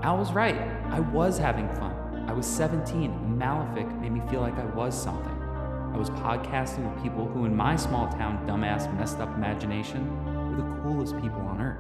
Al was right. I was having fun. I was 17, and Malefic made me feel like I was something. I was podcasting with people who, in my small town, dumbass, messed up imagination, were the coolest people on earth.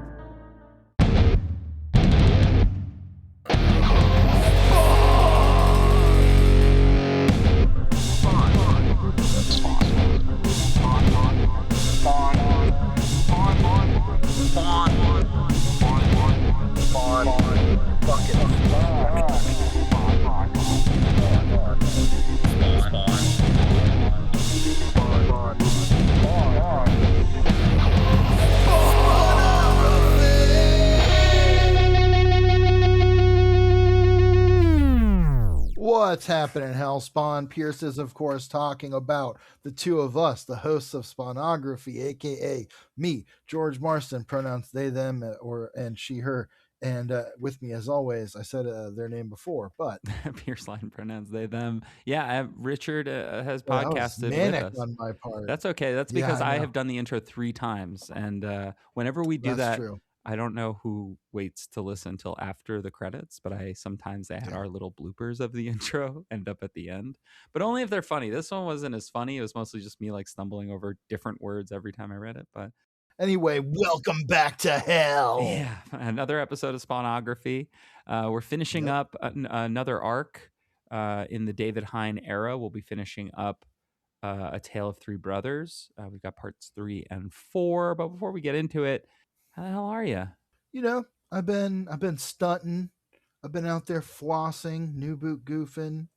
What's happening, Hellspawn? Pierce is, of course, talking about the two of us, the hosts of Spawnography, aka me, George Marston, pronouns they, them, and she, her. And with me, as always, I said their name before, but Pierce line pronouns they, them. Yeah, Richard has that was podcasted with manic us. on my part. That's okay. That's because I have done the intro 3 times. And whenever we do That's that, true. I don't know who waits to listen till after the credits, but sometimes they had our little bloopers of the intro end up at the end, but only if they're funny. This one wasn't as funny. It was mostly just me like stumbling over different words every time I read it. But anyway, welcome back to hell. Yeah, another episode of Spawnography. We're finishing up another arc in the David Hine era. We'll be finishing up A Tale of Three Brothers. We've got parts 3 and 4. But before we get into it, how the hell are you? You know, I've been stunting. I've been out there flossing, new boot goofing,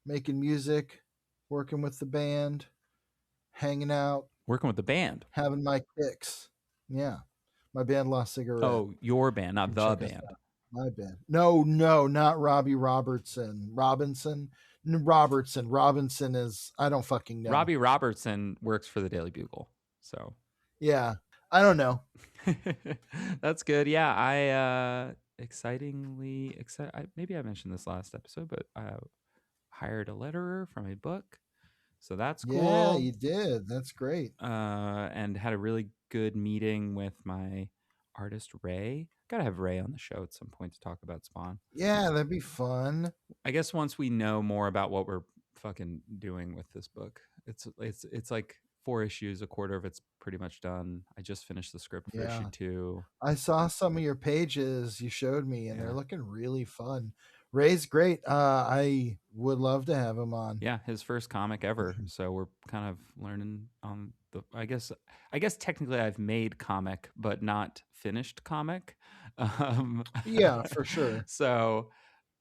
making music, working with the band, hanging out, working with the band, having my kicks. Yeah, my band Lost Cigarette. Oh, your band, not the band. My band. No, not Robbie Robinson. Robinson is, I don't fucking know. Robbie Robertson works for the Daily Bugle, so yeah, I don't know. That's good. Yeah, I excitingly excited. Maybe I mentioned this last episode, but I hired a letterer from a book, so that's cool. Yeah, you did. That's great. And had a really good meeting with my artist Ray. Gotta have Ray on the show at some point to talk about Spawn. Yeah, that'd be fun. I guess once we know more about what we're fucking doing with this book, it's like 4 issues, a quarter of it's pretty much done. I just finished the script for issue 2. I saw some of your pages you showed me, and they're looking really fun. Ray's great. I would love to have him on. Yeah, his first comic ever. So we're kind of learning on the. I guess technically I've made comic, but not finished comic. Yeah, for sure. So,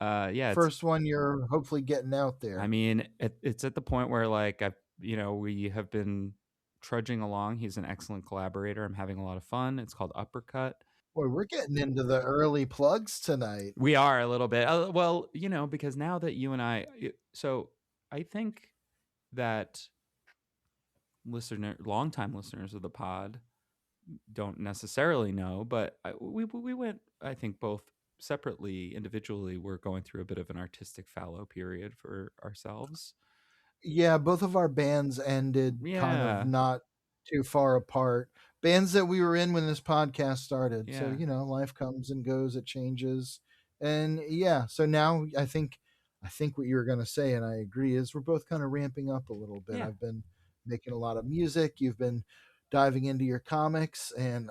yeah, first one you're hopefully getting out there. I mean, it's at the point where like we have been trudging along. He's an excellent collaborator. I'm having a lot of fun. It's called Uppercut. Boy, we're getting into the early plugs tonight. We are a little bit. Well, because now that you and I think that longtime listeners of the pod don't necessarily know, but we went, I think both separately, individually, we're going through a bit of an artistic fallow period for ourselves. Yeah, both of our bands ended kind of not too far apart. Bands that we were in when this podcast started. So, life comes and goes, it changes. And so now I think what you were going to say, and I agree, is we're both kind of ramping up a little bit. I've been making a lot of music. You've been diving into your comics, and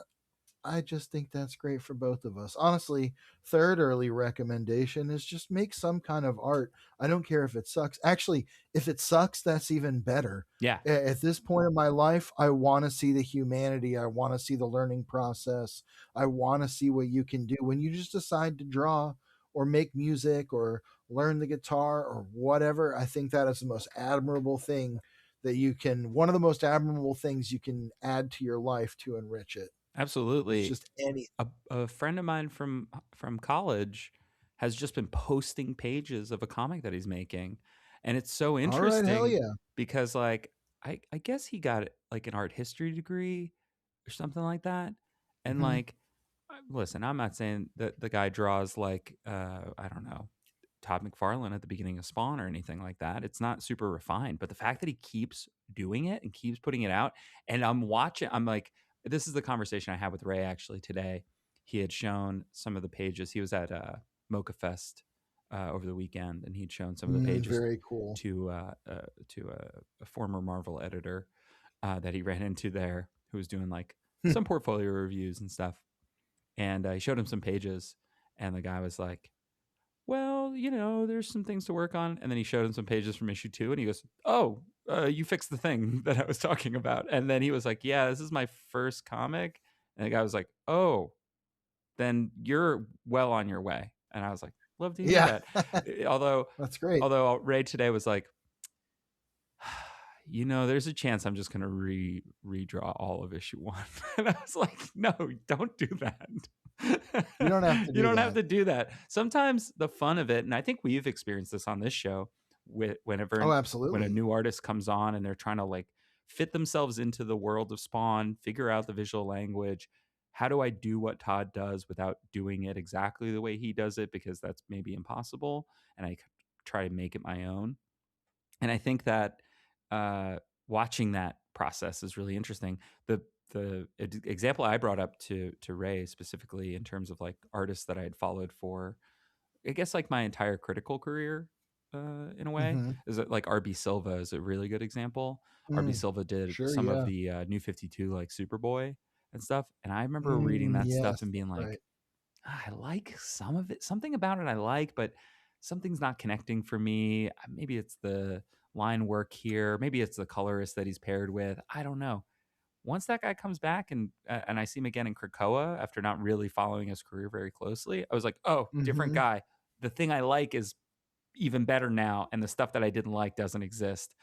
I just think that's great for both of us. Honestly, third early recommendation is just make some kind of art. I don't care if it sucks. Actually, if it sucks, that's even better. Yeah. At this point in my life, I want to see the humanity. I want to see the learning process. I want to see what you can do when you just decide to draw or make music or learn the guitar or whatever. I think that is the most admirable thing one of the most admirable things you can add to your life to enrich it. Absolutely. It's just a friend of mine from college has just been posting pages of a comic that he's making, and it's so interesting. All right, hell yeah. Because like I guess he got like an art history degree or something like that, and like, listen, I'm not saying that the guy draws like I don't know, Todd McFarlane at the beginning of Spawn or anything like that. It's not super refined, but the fact that he keeps doing it and keeps putting it out, and I'm like, this is the conversation I had with Ray actually today. He had shown some of the pages. He was at Mocha Fest over the weekend, and he'd shown some of the pages Very cool. to a former Marvel editor that he ran into there, who was doing like some portfolio reviews and stuff. And I showed him some pages, and the guy was like, well, there's some things to work on. And then he showed him some pages from issue 2, and he goes, oh, you fixed the thing that I was talking about. And then he was like, yeah, this is my first comic. And the guy was like, oh, then you're well on your way. And I was like, love to hear that. Although that's great. Although Ray today was like, there's a chance I'm just going to redraw all of issue 1. And I was like, no, don't do that. You don't have to do you don't that. have to do that. Sometimes the fun of it, and I think we've experienced this on this show, whenever absolutely. when a new artist comes on and they're trying to like fit themselves into the world of Spawn, figure out the visual language. How do I do what Todd does without doing it exactly the way he does it? Because that's maybe impossible. And I try to make it my own. And I think that watching that process is really interesting. The example I brought up to Ray specifically in terms of like artists that I had followed for, I guess like my entire critical career, in a way, is that like RB Silva is a really good example. RB Silva did some of the New 52 like Superboy and stuff, and I remember reading that stuff and being like, I like some of it, something about it I like, but something's not connecting for me. Maybe it's the line work here, maybe it's the colorist that he's paired with. I don't know. Once that guy comes back and I see him again in Krakoa after not really following his career very closely, I was like, oh, different guy. The thing I like is even better now, and the stuff that I didn't like doesn't exist.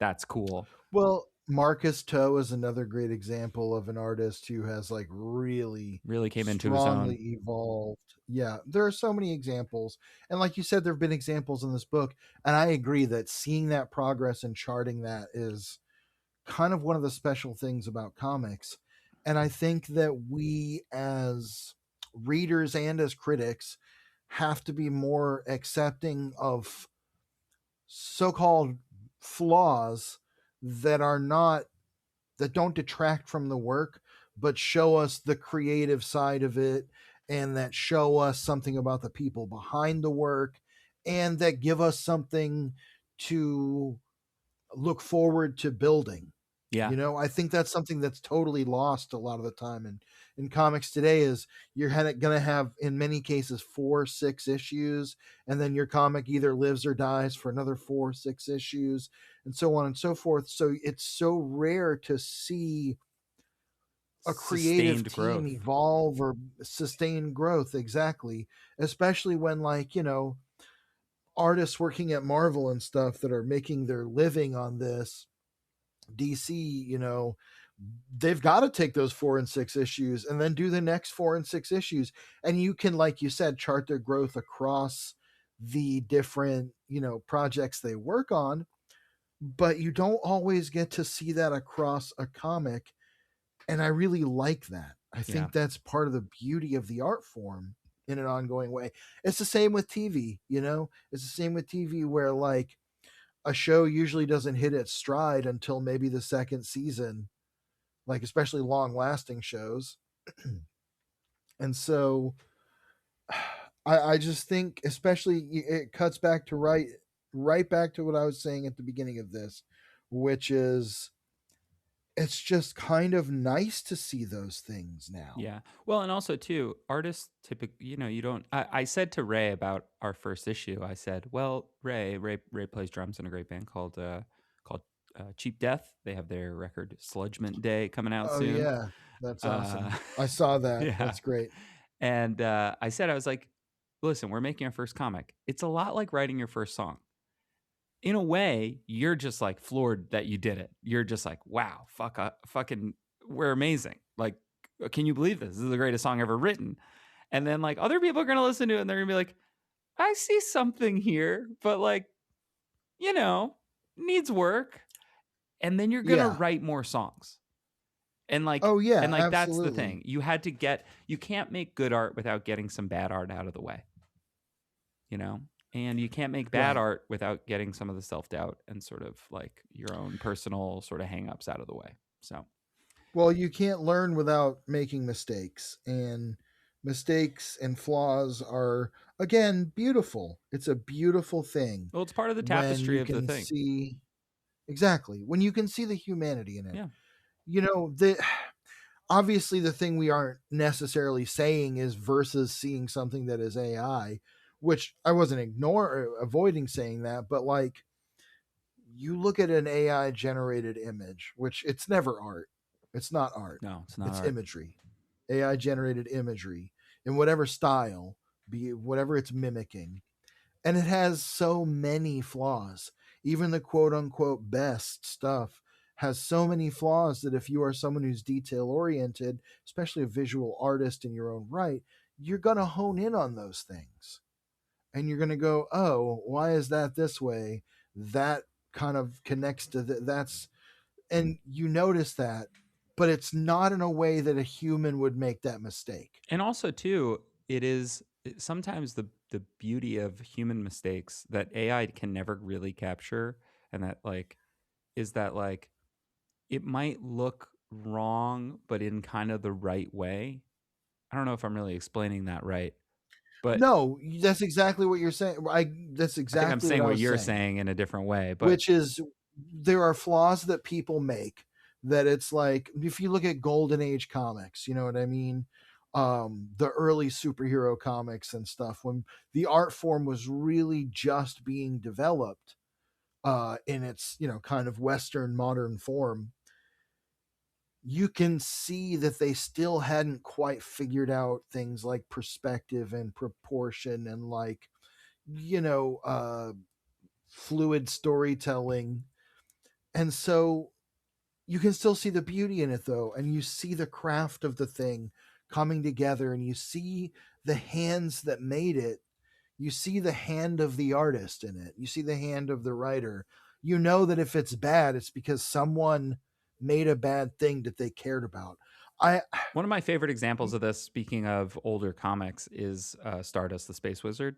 That's cool. Well, Marcus Toe is another great example of an artist who has like really came into his own. Evolved. Yeah, there are so many examples, and like you said, there have been examples in this book, and I agree that seeing that progress and charting that is kind of one of the special things about comics. And I think that we as readers and as critics have to be more accepting of so-called flaws that don't detract from the work, but show us the creative side of it, and that show us something about the people behind the work, and that give us something to look forward to building. Yeah. I think that's something that's totally lost a lot of the time in comics today, is you're going to have, in many cases, 4-6 issues, and then your comic either lives or dies for another 4-6 issues, and so on and so forth. So it's so rare to see a creative team evolve or sustain growth. Exactly. Especially when, like, artists working at Marvel and stuff that are making their living on this, DC, they've got to take those 4 and 6 issues and then do the next 4 and 6 issues. And you can, like you said, chart their growth across the different, projects they work on, but you don't always get to see that across a comic. And I really like that. I think that's part of the beauty of the art form in an ongoing way. It's the same with TV, it's the same with TV, where like a show usually doesn't hit its stride until maybe the second season, like especially long lasting shows. And so I just think, especially, it cuts back to right back to what I was saying at the beginning of this, which is, it's just kind of nice to see those things now. Yeah. Well, and also too, artists typically, you don't. I said to Ray about our first issue, I said, well, Ray plays drums in a great band called Cheap Death. They have their record Sludgement Day coming out soon. Oh yeah, that's awesome. I saw that. Yeah. That's great. And I was like, listen, we're making our first comic. It's a lot like writing your first song. In a way, you're just like floored that you did it. You're just like, wow, fucking, we're amazing. Like, can you believe this? This is the greatest song ever written. And then like other people are going to listen to it and they're going to be like, I see something here, but like, needs work. And then you're going to write more songs. And like, oh yeah, and like, absolutely. That's the thing. You can't make good art without getting some bad art out of the way, and you can't make bad art without getting some of the self-doubt and sort of like your own personal sort of hang-ups out of the way. So, well, you can't learn without making mistakes. And Mistakes and flaws are, again, beautiful. It's a beautiful thing Well, it's part of the when tapestry you of the can thing. see, exactly, when you can see the humanity in it. Yeah. The obviously the thing we aren't necessarily saying is versus seeing something that is AI, which I wasn't avoiding saying that, but like, you look at an AI generated image, which it's never art. It's not art. No, it's not It's art. imagery. AI generated imagery in whatever style, be it whatever it's mimicking. And it has so many flaws. Even the quote unquote best stuff has so many flaws that if you are someone who's detail oriented, especially a visual artist in your own right, you're going to hone in on those things. And you're going to go, oh, why is that this way? That kind of connects to that's, and you notice that, but it's not in a way that a human would make that mistake. And also, too, sometimes the beauty of human mistakes that AI can never really capture, and that like is that like it might look wrong, but in kind of the right way. I don't know if I'm really explaining that right, but No, that's exactly what you're saying. That's I think I'm exactly what saying I what was you're saying, saying in a different way. But which is there are flaws that people make that it's like if you look at golden age comics, you know what I mean? The early superhero comics and stuff when the art form was really just being developed in its, kind of Western modern form, you can see that they still hadn't quite figured out things like perspective and proportion and like, you know, uh, fluid storytelling. And so you can still see the beauty in it though. And you see the craft of the thing coming together and you see the hands that made it. You see the hand of the artist in it. You see the hand of the writer. You know that if it's bad, it's because someone made a bad thing that they cared about. I one of my favorite examples of this, speaking of older comics, is Stardust the Space Wizard.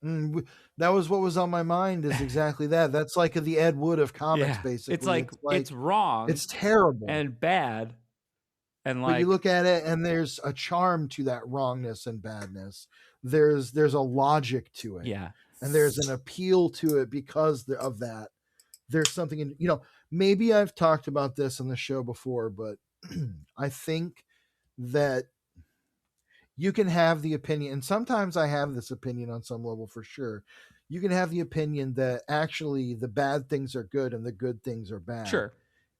that was what was on my mind is exactly that. That's like the Ed Wood of comics Yeah, it's basically. like It's it's like wrong it's terrible. and bad, and But you like look at it and there's a charm to that wrongness and badness. There's a logic to it. yeah, And there's an appeal to it because of that. There's something in, maybe I've talked about this on the show before, but I think that you can have the opinion, and sometimes I have this opinion on some level for sure. You can have the opinion that actually the bad things are good and the good things are bad sure,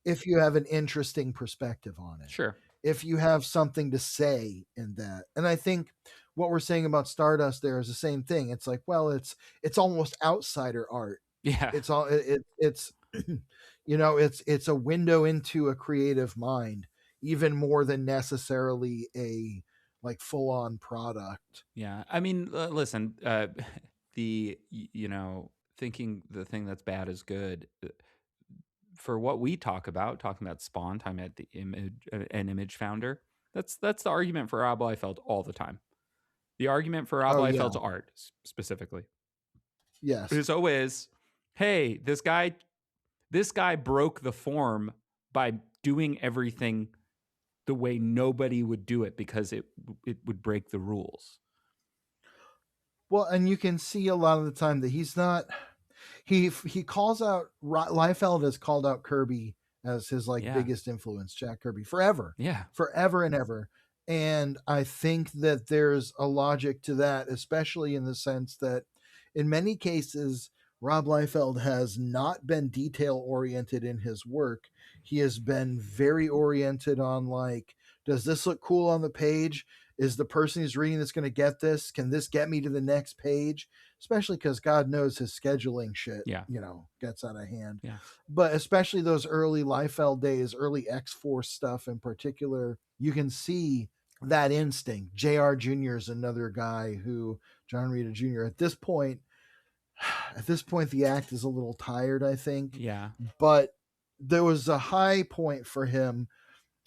if you have an interesting perspective on it, sure, if you have something to say in that. And I think what we're saying about Stardust there is the same thing. It's like, well, it's almost outsider art. yeah, It's all it's it's a window into a creative mind even more than necessarily a like full on product. yeah. I mean, listen, thinking the thing that's bad is good. For what we talking about Spawn, talking about the image, an image founder. That's the argument for Rob Liefeld all the time. The argument for Rob Oh yeah. Liefeld's art specifically Yes. is always, hey, this guy broke the form by doing everything the way nobody would do it because it would break the rules. Well, and you can see a lot of the time that he's not. He calls out Liefeld has called out Kirby as his like Yeah. biggest influence, Jack Kirby, forever, Yeah. forever and ever. And I think that there's a logic to that, especially in the sense that in many cases, Rob Liefeld has not been detail oriented in his work. He has been very oriented on like, does this look cool on the page? Is the person who's reading this going to get this? Can this get me to the next page? Especially because God knows his scheduling shit, Yeah. gets out of hand. Yeah. But especially those early Liefeld days, early X Force stuff in particular, you can see that instinct. J.R. Jr. is another guy who, John Rita Jr., at this point, the act is a little tired, I think. Yeah. But there was a high point for him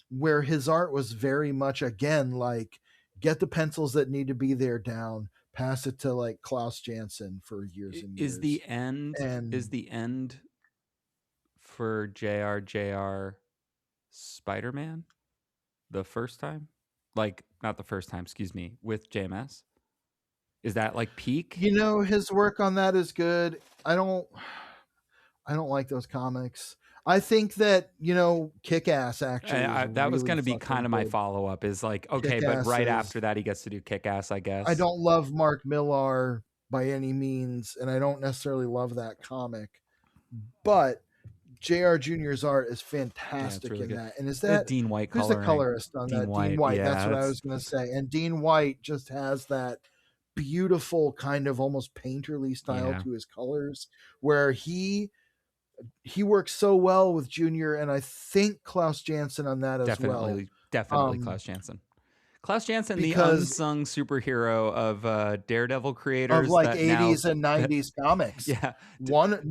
where his art was very much, again, like get the pencils that need to be there down, pass it to like Klaus Janson for years and Is years. the end And is the end for JR Spider-Man the first time? like not the first time, excuse me, with JMS? Is that like peak? His work on that is good. I don't like those comics. I think that Kick-Ass actually is That was really going to be kind fucking of my good. follow-up is like, okay, but Kick-Ass right is. after that he gets to do Kick-Ass, I I guess. don't love Mark Millar by any means, and I don't necessarily love that comic, but J.R. Jr.'s art is Yeah, it's fantastic really in good. that. And is The that Dean White who's the coloring. colorist on Dean that? Dean White. White. That's Yeah, what I was going to say. And Dean White just has that beautiful kind of almost painterly style to his colors, where he works so well with Junior, and I think Klaus Janson on that as well. Definitely Klaus Janson. Klaus Janson, the Because unsung superhero of Daredevil of creators like that now 80s and 90s comics. yeah,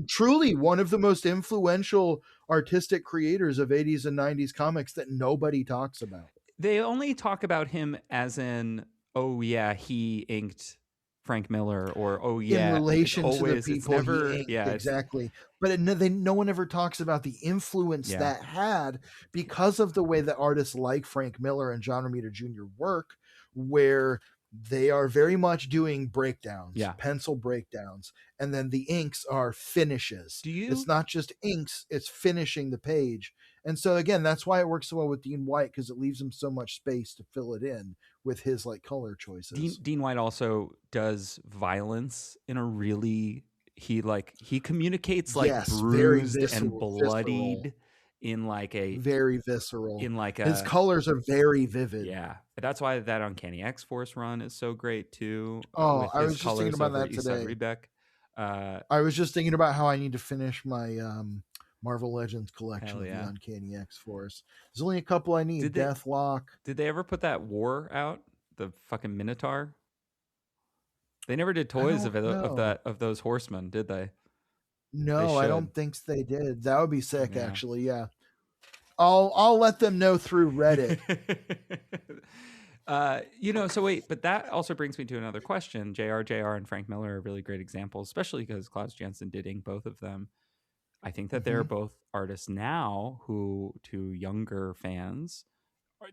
Truly one of the most influential artistic creators of 80s and 90s comics that nobody talks about. they only talk about him as in, oh yeah, he inked Frank Miller, or oh In yeah, relation to the it's people he never, inked, yeah, it's exactly. But no one ever talks about the influence yeah, that had because of the way that artists like Frank Miller and John Romita Jr. work, where they are very much doing breakdowns, yeah. pencil breakdowns, and then the inks are finishes. Do you It's not just inks, it's finishing the page. And so again, that's why it works so well with Dean White, because it leaves him so much space to fill it in with his like color choices. Dean White also does violence in a really, he communicates like Yes, very bruised and visceral, bloodied in like a very visceral. in like His a colors are very vivid. yeah. That's why that Uncanny X Force run is so great too, Oh, with I his was just thinking colors about over that Eastside today. Rebeck. I was just thinking about how I need to finish my Marvel Legends collection Hell of the yeah. Uncanny X Force. There's only a couple I need. Deathlock. Did they ever put that war out? The fucking Minotaur? They never did I toys don't know. of those horsemen, did they? They No, I should. don't think they did. That would be sick, Yeah. actually. Yeah. I'll let them know through Reddit. So wait, but that also brings me to another question. JR and Frank Miller are really great examples, especially because Klaus Janson did ink both of them. I think that they're both artists now who, to younger fans,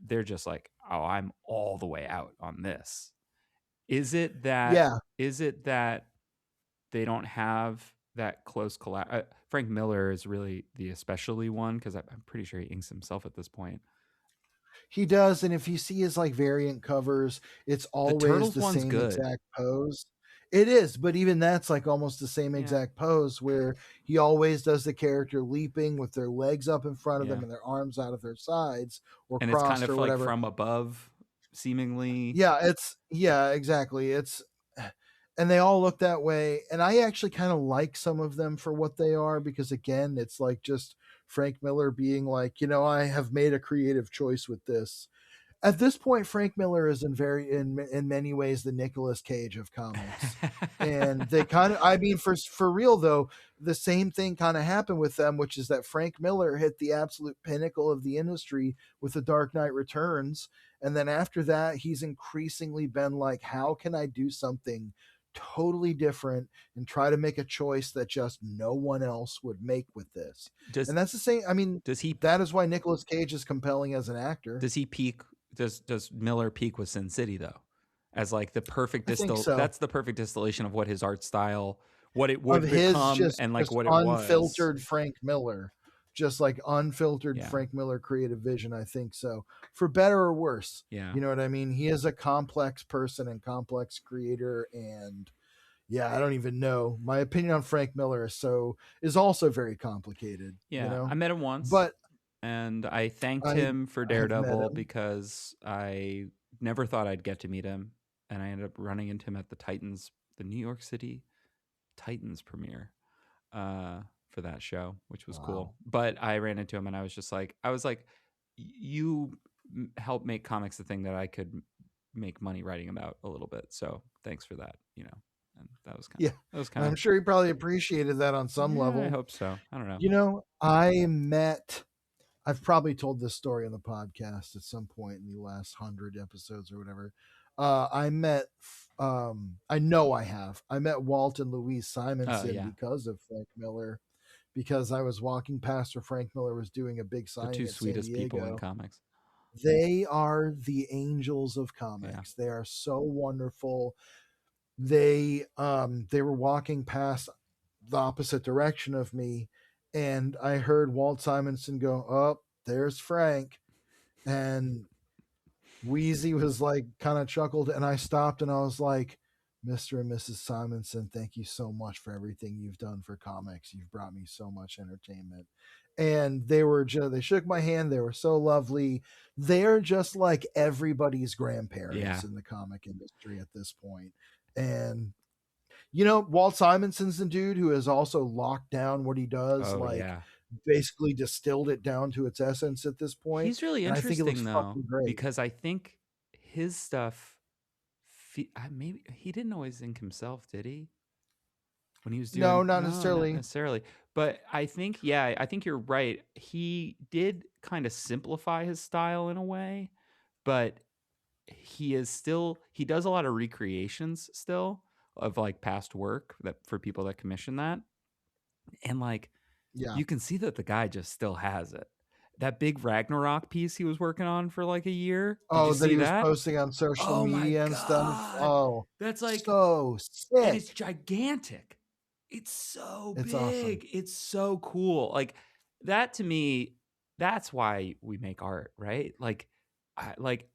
they're just like, oh, I'm all the way out on this. Is it that? Yeah. Is it that they don't have that close collab? Frank Miller is really the especially one, because I'm pretty sure he inks himself at this point. He does, and if you see his like variant covers, it's The always Turtles the one's same good. exact pose. It is, but even that's like almost the same exact pose, where he always does the character leaping with their legs up in front of them and their arms out of their sides or And it's kind crossed of or like whatever. from above, seemingly. Yeah, exactly. And they all look that way, and I actually kind of like some of them for what they are, because again, it's like just Frank Miller being like, I have made a creative choice with this. At this point, Frank Miller is in many ways the Nicolas Cage of comics. And they kind of, I mean, for real though, the same thing kind of happened with them, which is that Frank Miller hit the absolute pinnacle of the industry with The Dark Knight Returns. And then after that, he's increasingly been like, how can I do something totally different and try to make a choice that just no one else would make with this? And that's the same. I mean, that is why Nicolas Cage is compelling as an actor. Does he peak? Does Miller peak with Sin City though, as like the perfect I think so. That's the perfect distillation of what his art style, what it would Of his become, just and like what it was. unfiltered Frank Miller, just like unfiltered Frank Miller creative vision. I think so, for better or worse. Yeah, you know what I mean. He is a complex person and complex creator, and yeah, I don't even know. My opinion on Frank Miller is also very complicated. Yeah, I met him once, but and I thanked him for have met Daredevil him. because I never thought I'd get to meet him, and I ended up running into him at the New York City Titans premiere for that show, which was cool. But I ran into him, and I was like, you helped make comics the thing that I could make money writing about a little bit. So thanks for that, And that was kind of, I'm sure he probably appreciated that on some level. I hope so. I don't know. I've probably told this story on the podcast at some point in the last 100 episodes or whatever. I met Walt and Louise Simonson because of Frank Miller, because I was walking past where Frank Miller was doing a big signing. The two at San sweetest Diego. people in comics. They are the angels of Yeah. comics. They are so wonderful. They were walking past the opposite direction of me, and I heard Walt Simonson go, "Oh, there's Frank," and Wheezy was like kind of chuckled, and I stopped and I was like, "Mr. and Mrs. Simonson, thank you so much for everything you've done for comics. You've brought me so much entertainment." And they shook my hand. They were so lovely. They're just like everybody's grandparents Yeah. in the comic industry at this point. And Walt Simonson's the dude who has also locked down what he does, Oh like yeah. basically distilled it down to its essence at this point. He's really And I think it looks interesting though, fucking great. because I think his stuff, maybe he didn't always ink himself, did he? When he was No, doing, not no, not necessarily. necessarily. But I think, yeah, I think you're right. He did kind of simplify his style in a way, but he does a lot of recreations still of like past work that for people that commission that. And like Yeah. you can see that the guy just still has it. That big Ragnarok piece he was working on for like a year. Did you Oh, that see he was that? posting on social Oh my media and stuff. god. Oh, That's like, so and sick. it's gigantic. It's so It's awesome. big. It's so cool. Like that to me, that's why we make art, right?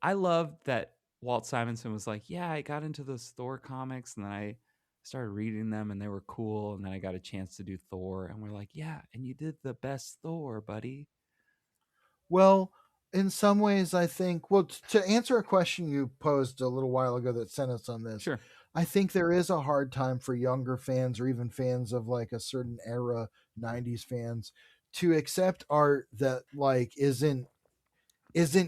I love that Walt Simonson was like, yeah, I got into those Thor comics and then I started reading them and they were cool and then I got a chance to do Thor and we're like, yeah, and you did the best Thor, buddy. Well, in some ways, I think, well, to answer a question you posed a little while ago that sent us on this, Sure. I think there is a hard time for younger fans or even fans of like a certain era, 90s fans, to accept art that like isn't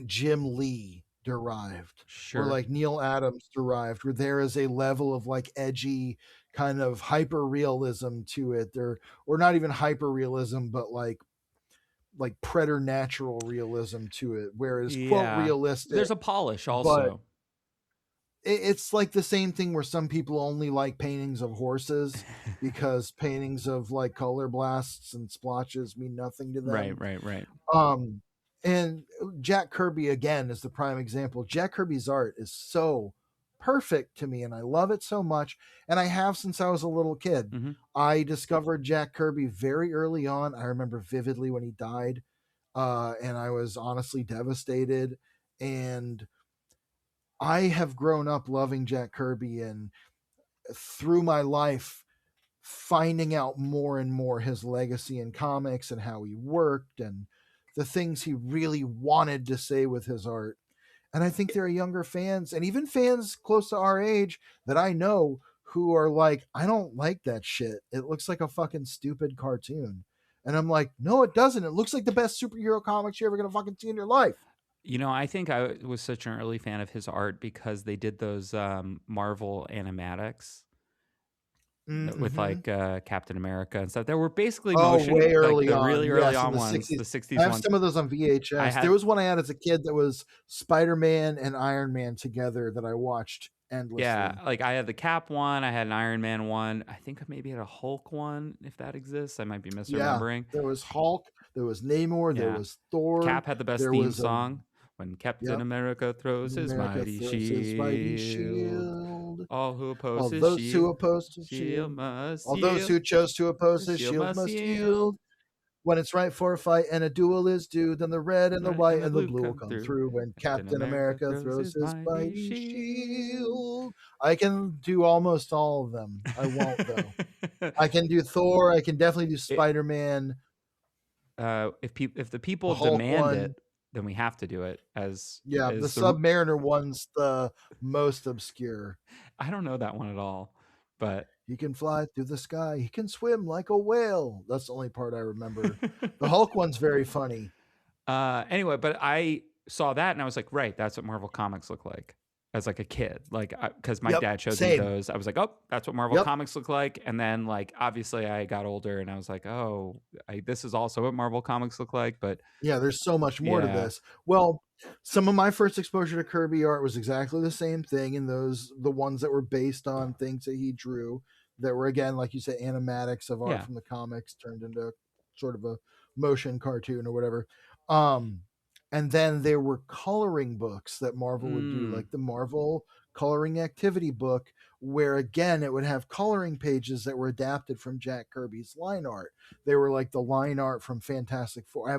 Jim Lee derived or Sure. like Neil Adams derived, where there is a level of like edgy kind of hyper realism to it, or not even hyper realism, but like preternatural realism to it, whereas quote Yeah. realistic, There's a polish but also. it's like the same thing where some people only like paintings of horses because paintings of like color blasts and splotches mean nothing to Right, them. right, right. um and Jack Kirby again is the prime example. Jack Kirby's art is so perfect to me and I love it so much, and I have since I was a little kid. Mm-hmm. I discovered Jack Kirby very early on. I remember vividly when he died, and I was honestly devastated. And I have grown up loving Jack Kirby, and through my life, finding out more and more his legacy in comics and how he worked and the things he really wanted to say with his art. And I think there are younger fans and even fans close to our age that I know who are like, I don't like that shit. It looks like a fucking stupid cartoon. And I'm like, no, it doesn't. It looks like the best superhero comics you're ever going to fucking see in your life. You know, I think I was such an early fan of his art because they did those Marvel animatics with Mm-hmm. like Captain America and stuff. That were basically Oh, motion, way like early the really on. early Yes, in on the ones, 60s. the I '60s have ones. some of those on I VHS. There had, was one I had as a kid that was Spider-Man and Iron Man together that I watched yeah, endlessly. like I had the Cap one, I had an Iron Man one. I think I maybe had a Hulk one, if that exists. I might be Yeah, misremembering. there was Hulk, there was Namor, there Yeah, was Thor, Cap had the best there theme was a song when Captain yep, America throws his America mighty throws his mighty shield. shield. All who oppose All his those who oppose his shield shield, must all those yield. who chose to oppose The his shield shield must must yield. yield. When it's right for a fight and a duel is due, then the red and the Right, and white the and the blue blue will come come through. through when Captain Captain America America throws throws his his mighty mighty shield. shield. I can do almost all of them. I won't though. I can do Thor. I can definitely do It, Spider Man. if the The people Hulk demand one. it, then we have to do it Yeah, the as the. Submariner one's the most obscure. I don't know that one at all, but He can fly through the sky. He can swim like a whale. That's the only part I remember. The Hulk one's very funny. Anyway, but I saw that and I was like, right, that's what Marvel Comics look like as like a kid, like because my Yep, dad showed me same. those. I was like, oh, that's what Marvel Yep. Comics look like. And then like obviously I got older and I was like, oh, this is also what Marvel Comics look like. But Yeah, there's so much more to yeah, this. Well, some of my first exposure to Kirby art was exactly the same thing, and the ones that were based on things that he drew that were again, like you said, animatics of art yeah, from the comics turned into sort of a motion cartoon or whatever. Um, And then there were coloring books that Marvel would do, like the Marvel Coloring Activity book, where again it would have coloring pages that were adapted from Jack Kirby's line art. They were like the line art from Fantastic Four. I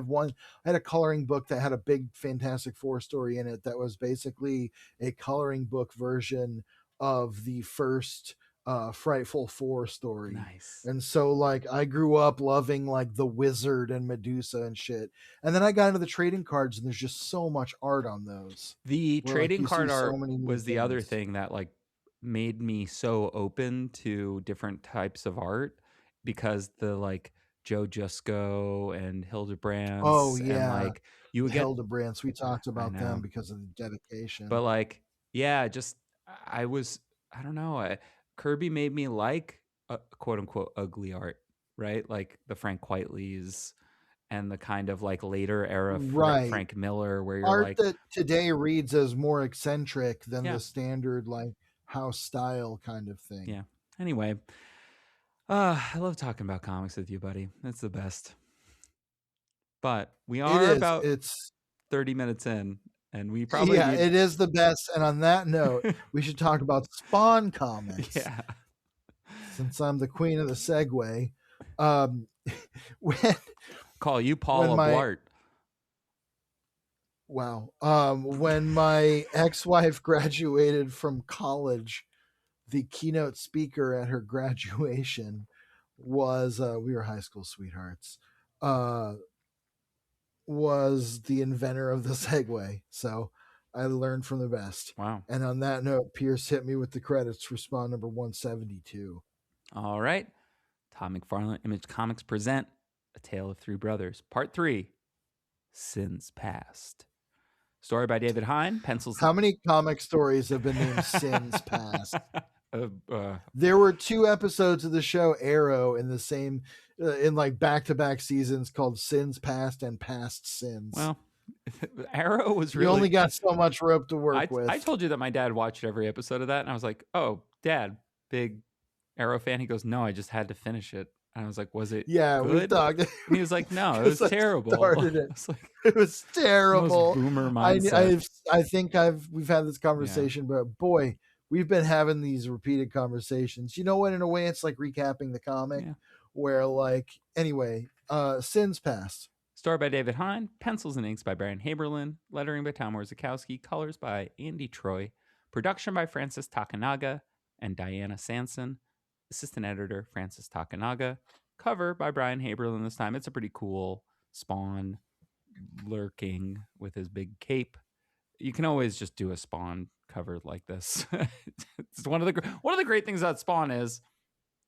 had a coloring book that had a big Fantastic Four story in it that was basically a coloring book version of the first Frightful Four story. Nice. And so like I grew up loving like the Wizard and Medusa and shit. And then I got into the trading cards, and there's just so much art on those. The Where like trading you see card so art many new was the other things. thing that like made me so open to different types of art, because the like Joe Jusko and Oh Hildebrands and yeah, like you would get Hildebrands. We talked I about them know. because of the dedication. But like, yeah, just I was I don't know. Kirby made me like quote unquote ugly art, right? Like the Frank Quiteleys and the kind of like later era Right. Frank Miller, where you're Art like, that today reads as more eccentric than yeah, the standard like house style kind of thing. yeah. Anyway, I love talking about comics with you, buddy. It's the best. But we It are is. about It's 30 minutes in, and we probably yeah, need it is the best. And on that note, we should talk about Spawn comics. yeah. Since I'm the queen of the segue. Um when Call you when Paula my Blart. wow. When my ex-wife graduated from college, the keynote speaker at her graduation was we were high school sweethearts. Was the inventor of the Segway. So I learned from the best. Wow. And on that note, Pierce hit me with the credits for Spawn number 172. All right. Todd McFarlane Image Comics present A Tale of Three Brothers, Part 3, Sins Past. Story by David Hine, pencils. How many comic stories have been named Sins Past? There were 2 episodes of the show Arrow in the same in like back-to-back seasons called Sins Past and Past Sins. Well, Arrow was really. You only got so much rope to work with. I told you that my dad watched every episode of that, and I was like, "Oh, Dad, big Arrow fan." He goes, "No, I just had to finish it." And I was like, "Was it Yeah, good?" we talked. And he was like, "No, it was terrible." Started it. Like, it was terrible. Boomer mindset. I think we've had this conversation, but boy, we've been having these repeated conversations. You know what? In a way, it's like recapping the comic, where like anyway, Sins Past. Story by David Hine, pencils and inks by Brian Haberlin, lettering by Tom Warzikowski, colors by Andy Troy, production by Francis Takanaga and Diana Sanson, assistant editor Francis Takanaga, cover by Brian Haberlin this time. It's a pretty cool Spawn lurking with his big cape. You can always just do a Spawn cover like this. It's one of the great things about Spawn is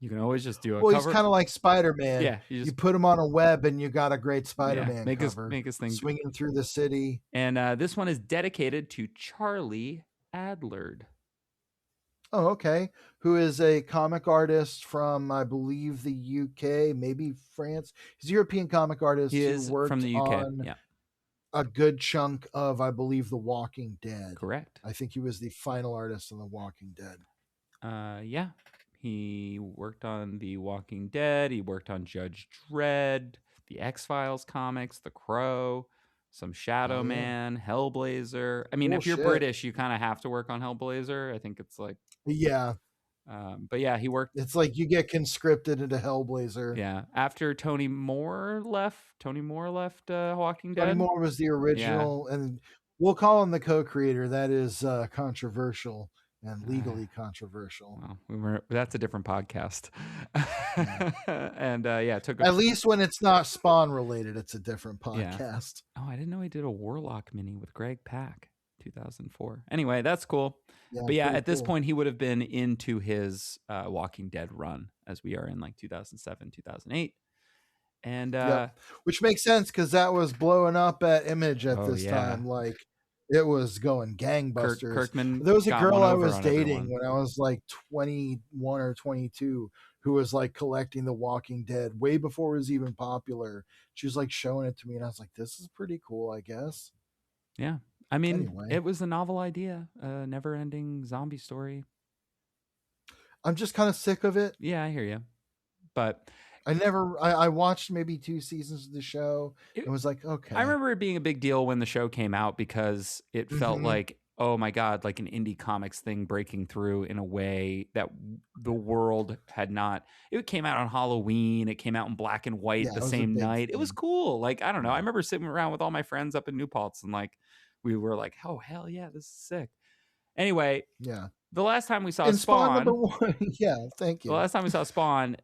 you can always just do a cover. He's kind of like Spider-Man. Yeah, you put him on a web and you got a great Spider-Man cover. Make his thing swinging through the city. And this one is dedicated to Charlie Adlard. Oh, okay. Who is a comic artist from, I believe, the UK, maybe France. He's a European comic artist who worked from the UK. on a good chunk of, I believe, The Walking Dead. Correct. I think he was the final artist on The Walking Dead. Yeah. He worked on The Walking Dead. He worked on Judge Dredd, the X-Files comics, The Crow, some Shadow Man, Hellblazer. I mean, if you're British, you kind of have to work on Hellblazer. I think it's like... Yeah. But yeah, he worked... It's like you get conscripted into Hellblazer. Yeah. After Tony Moore left Walking Dead. Tony Moore was the original, and we'll call him the co-creator. That is controversial. And legally controversial. Well, that's a different podcast. And it took at least when it's not Spawn related, it's a different podcast. Yeah. Oh, I didn't know he did a Warlock mini with Greg Pak, 2004. Anyway, that's cool. Yeah, but at this point, he would have been into his Walking Dead run, as we are in like 2007, 2008. And which makes sense because that was blowing up at Image at this time. Like, it was going gangbusters. Kirkman. There was a girl I was dating when I was like 21 or 22 who was like collecting The Walking Dead way before it was even popular. She was like showing it to me, and I was like, "This is pretty cool, I guess." Yeah, I mean, It was a novel idea, a never-ending zombie story. I'm just kind of sick of it. Yeah, I hear you, but I watched maybe 2 seasons of the show and was like, I okay. remember it being a big deal when the show came out because it felt like, oh my God, like an indie comics thing breaking through in a way that the world had not. It came out on Halloween. It came out in black and white Yeah, the it was a same big night. It was thing. cool. Like, I don't know. I Yeah. remember sitting around with all my friends up in New Paltz and like, we were like, oh, hell yeah, this is sick. Anyway, Yeah. the last time we saw In Spawn number Spawn, 1, yeah, thank the you. last time we saw Spawn,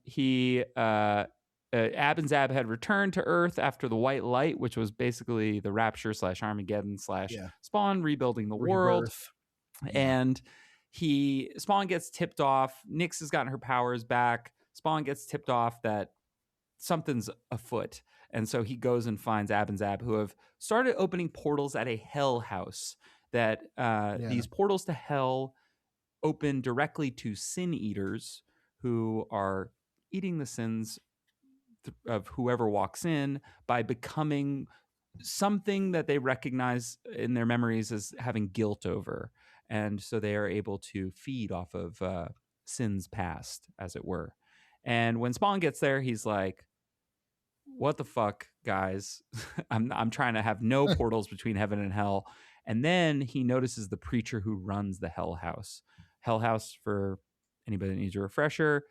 Ab and Zab had returned to Earth after the White Light, which was basically the Rapture / Armageddon Yeah. / Spawn rebuilding the world. Rebirth. Yeah. And Spawn gets tipped off. Nyx has gotten her powers back. Spawn gets tipped off that something's afoot. And so he goes and finds Ab and Zab, who have started opening portals at a hell house. That Yeah. these portals to hell open directly to sin eaters who are eating the sins of whoever walks in by becoming something that they recognize in their memories as having guilt over. And so they are able to feed off of sins past, as it were. And when Spawn gets there, he's like, what the fuck, guys? I'm trying to have no portals between heaven and hell. And then he notices the preacher who runs the hell house. Hell house, for anybody that needs a refresher,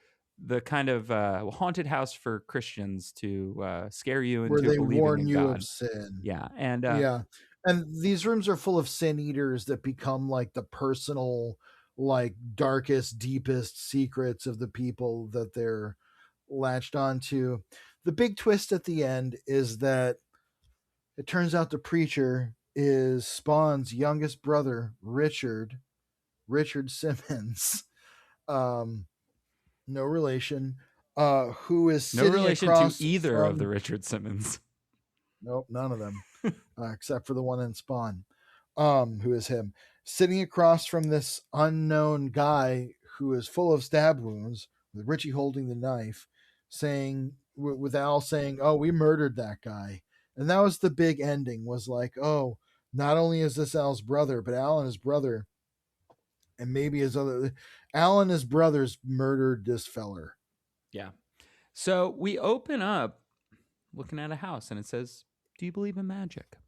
the kind of haunted house for Christians to scare you Where into they believing warn in you of God. sin. Yeah. And Yeah. And these rooms are full of sin eaters that become like the personal, like darkest, deepest secrets of the people that they're latched onto. The big twist at the end is that it turns out the preacher is Spawn's youngest brother, Richard Simmons. No relation. Who is no sitting relation to across either of the from Richard Simmons. Nope, none of them. Except for the one in Spawn, who is him, sitting across from this unknown guy who is full of stab wounds, with Richie holding the knife, saying, with Al saying, "Oh, we murdered that guy," and that was the big ending. Was like, "Oh, not only is this Al's brother, but Al and his brother, and maybe Al and his brothers murdered this feller." Yeah. So we open up looking at a house, and it says, "Do you believe in magic?"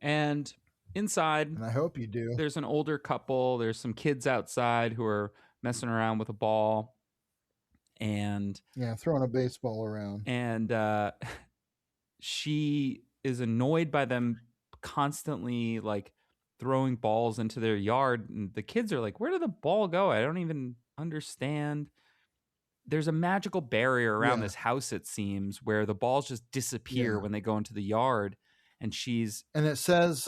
And inside, And I hope you do. there's an older couple. There's some kids outside who are messing around with a ball, and Yeah, throwing a baseball around. She is annoyed by them constantly like throwing balls into their yard, and the kids are like, "Where did the ball go? I don't even understand." There's a magical barrier around Yeah. this house, it seems, where the balls just disappear Yeah. when they go into the yard, and And it says,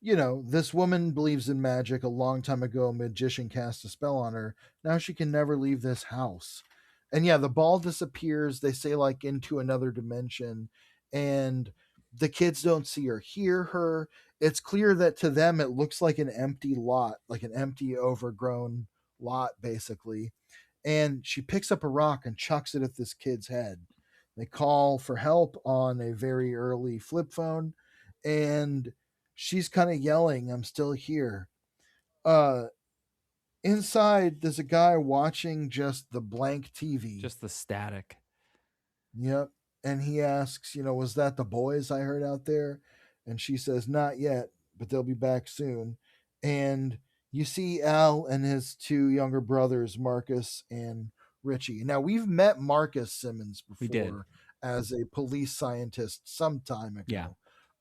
this woman believes in magic. A long time ago, a magician cast a spell on her. Now she can never leave this house. And yeah, the ball disappears. They say like into another dimension, and the kids don't see or hear her. It's clear that to them it looks like an empty lot, like an empty, overgrown lot, basically. And she picks up a rock and chucks it at this kid's head. They call for help on a very early flip phone, and she's kind of yelling, "I'm still here." Uh, Inside, there's a guy watching just the blank TV. just the static. Yep. And he asks, was that the boys I heard out there? And she says, "Not yet, but they'll be back soon." And you see Al and his two younger brothers, Marcus and Richie. Now, we've met Marcus Simmons We did. before as a police scientist some time ago. Yeah.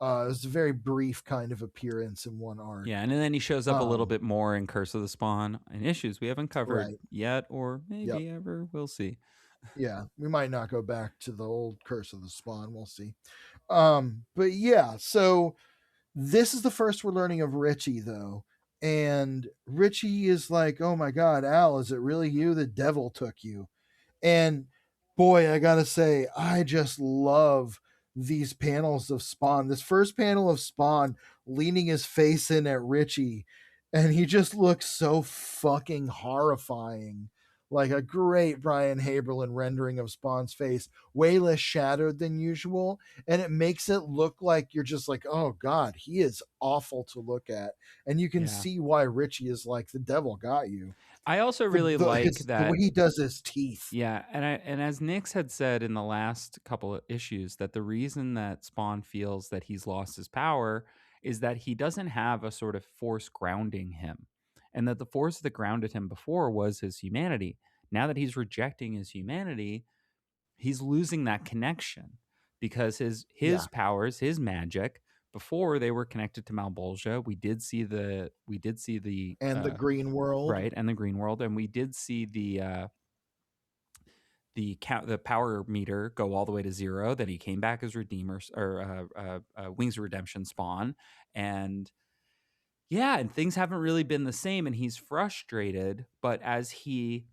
It was a very brief kind of appearance in one arc. Yeah, and then he shows up a little bit more in Curse of the Spawn and issues we haven't covered yet, or maybe ever. We'll see. Yeah, we might not go back to the old Curse of the Spawn. We'll see. But yeah, so this is the first we're learning of Richie, though. And Richie is like, "Oh my God, Al, is it really you? The devil took you." And boy, I gotta say, I just love these panels of Spawn. This first panel of Spawn leaning his face in at Richie, and he just looks so fucking horrifying. like a great Brian Haberlin rendering of Spawn's face, way less shadowed than usual, and it makes it look like you're just like, oh god, he is awful to look at, and you can Yeah. see why Richie is like, the devil got you. I also really like The way that. he does his teeth. Yeah, and as Nix had said in the last couple of issues, that the reason that Spawn feels that he's lost his power is that he doesn't have a sort of force grounding him, and that the force that grounded him before was his humanity. Now that he's rejecting his humanity, he's losing that connection, because his Yeah, powers, his magic, before they were connected to Malbolgia. We did see the and the green world. right, and the green world, and we did see the power meter go all the way to 0. Then he came back as Redeemer, or Wings of Redemption Spawn, and yeah, and things haven't really been the same, and he's frustrated. But as he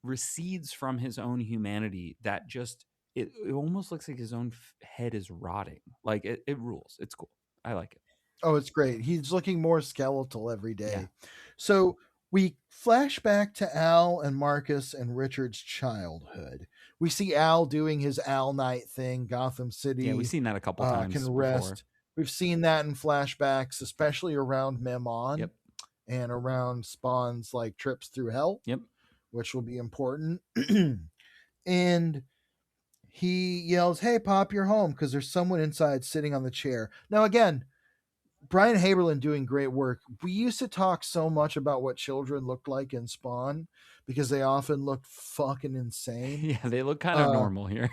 recedes from his own humanity, that just it almost looks like his own head is rotting. Like it rules. It's cool. I like it. Oh, it's great. He's looking more skeletal every Yeah. day. So we flash back to Al and Marcus and Richard's childhood. We see Al doing his Al night thing. Gotham Yeah, we've City seen that a couple times can before. rest. We've seen that in flashbacks, especially around Yep. Mammon and around Spawn's like trips through hell, Yep. which will be important. And he yells, "Hey, Pop, you're home," because there's someone inside sitting on the chair. Now, again, Brian Haberlin doing great work. We used to talk so much about what children looked like in Spawn because they often looked fucking insane. Yeah, they look kind of Uh, normal here.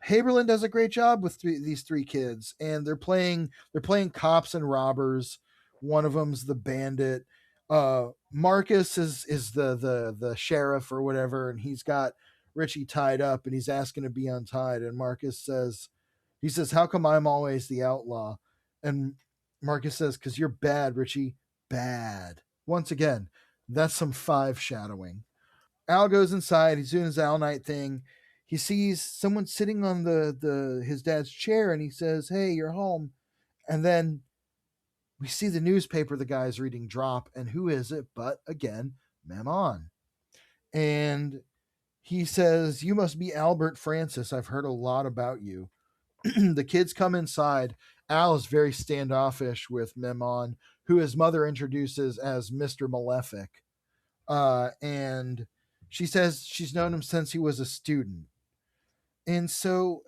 Haberlin does a great job with these three kids, and they're playing cops and robbers. One of them's the bandit. Marcus is the sheriff or whatever, and he's got Richie tied up, and he's asking to be untied. And Marcus says, "How come I'm always the outlaw?" And Marcus says, "Because you're bad, Richie, bad." Once again, that's some 5 shadowing. Al goes inside. He's doing his Al night thing. He sees someone sitting on the his dad's chair, and he says, "Hey, you're home." And then we see the newspaper the guy's reading drop, and who is it but again Mammon? And he says, "You must be Albert Francis. I've heard a lot about you." The kids come inside. Al is very standoffish with Mammon, who his mother introduces as Mr. Malefic. And she says she's known him since he was a student. And so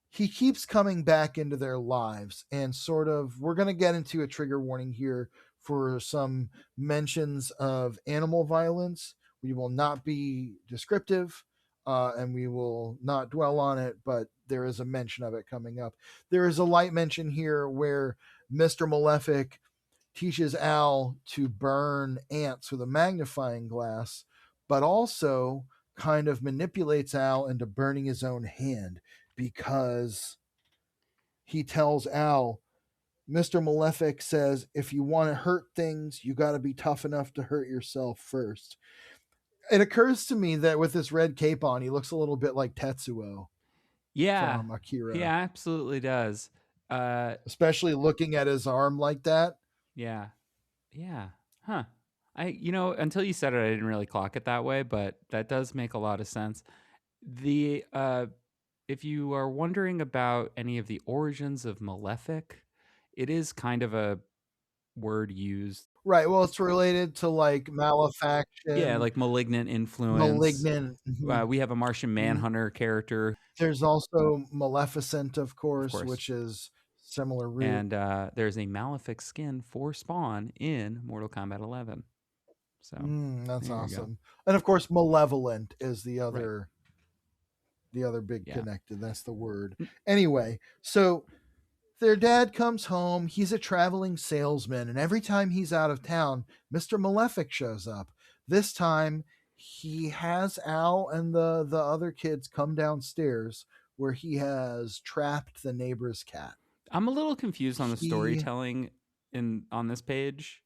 he keeps coming back into their lives, and sort of, we're going to get into a trigger warning here for some mentions of animal violence. We will not be descriptive, and we will not dwell on it, but there is a mention of it coming up. There is a light mention here where Mr. Malefic teaches Al to burn ants with a magnifying glass, but also kind of manipulates Al into burning his own hand, because he tells Al, Mr. Malefic says, if you want to hurt things, you got to be tough enough to hurt yourself first. It occurs to me that with this red cape on, he looks a little bit like Tetsuo Yeah, from Akira. he absolutely does. Especially looking at his arm like that. Yeah. Yeah. Huh. Until you said it, I didn't really clock it that way, but that does make a lot of sense. The If you are wondering about any of the origins of malefic, it is kind of a word used. Right. Well, it's related to like Yeah, malefaction, like malignant influence. malignant. We have a Martian Manhunter character, There's also Maleficent, of of course, course, which is similar root. and there's a malefic skin for Spawn in Mortal Kombat 11. So That's there you go. awesome. And of course, malevolent is Right. the other big Yeah. connected. That's the word. Anyway, so their dad comes home. He's a traveling salesman, and every time he's out of town, Mr. Malefic shows up. This time, he has Al and the other kids come downstairs where he has trapped the neighbor's cat. I'm a little confused on the He storytelling on this page.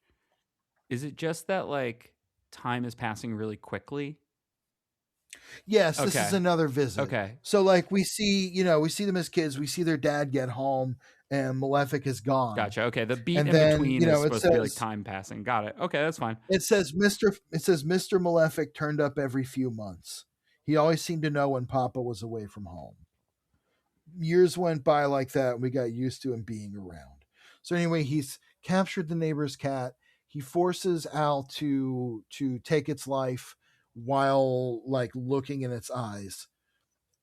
Is it just that like time is passing really quickly? Yes, this is Okay. another visit. Okay. So like we see them as kids, we see their dad get home, and Malefic is gone. Gotcha. Okay, the beat And in then, between is it supposed to be like says time passing. Got it. Okay, that's fine. Mr. Malefic turned up every few months. He always seemed to know when Papa was away from home. Years went by like that, and we got used to him being around. So anyway, he's captured the neighbor's cat. He forces Al to take its life while like looking in its eyes.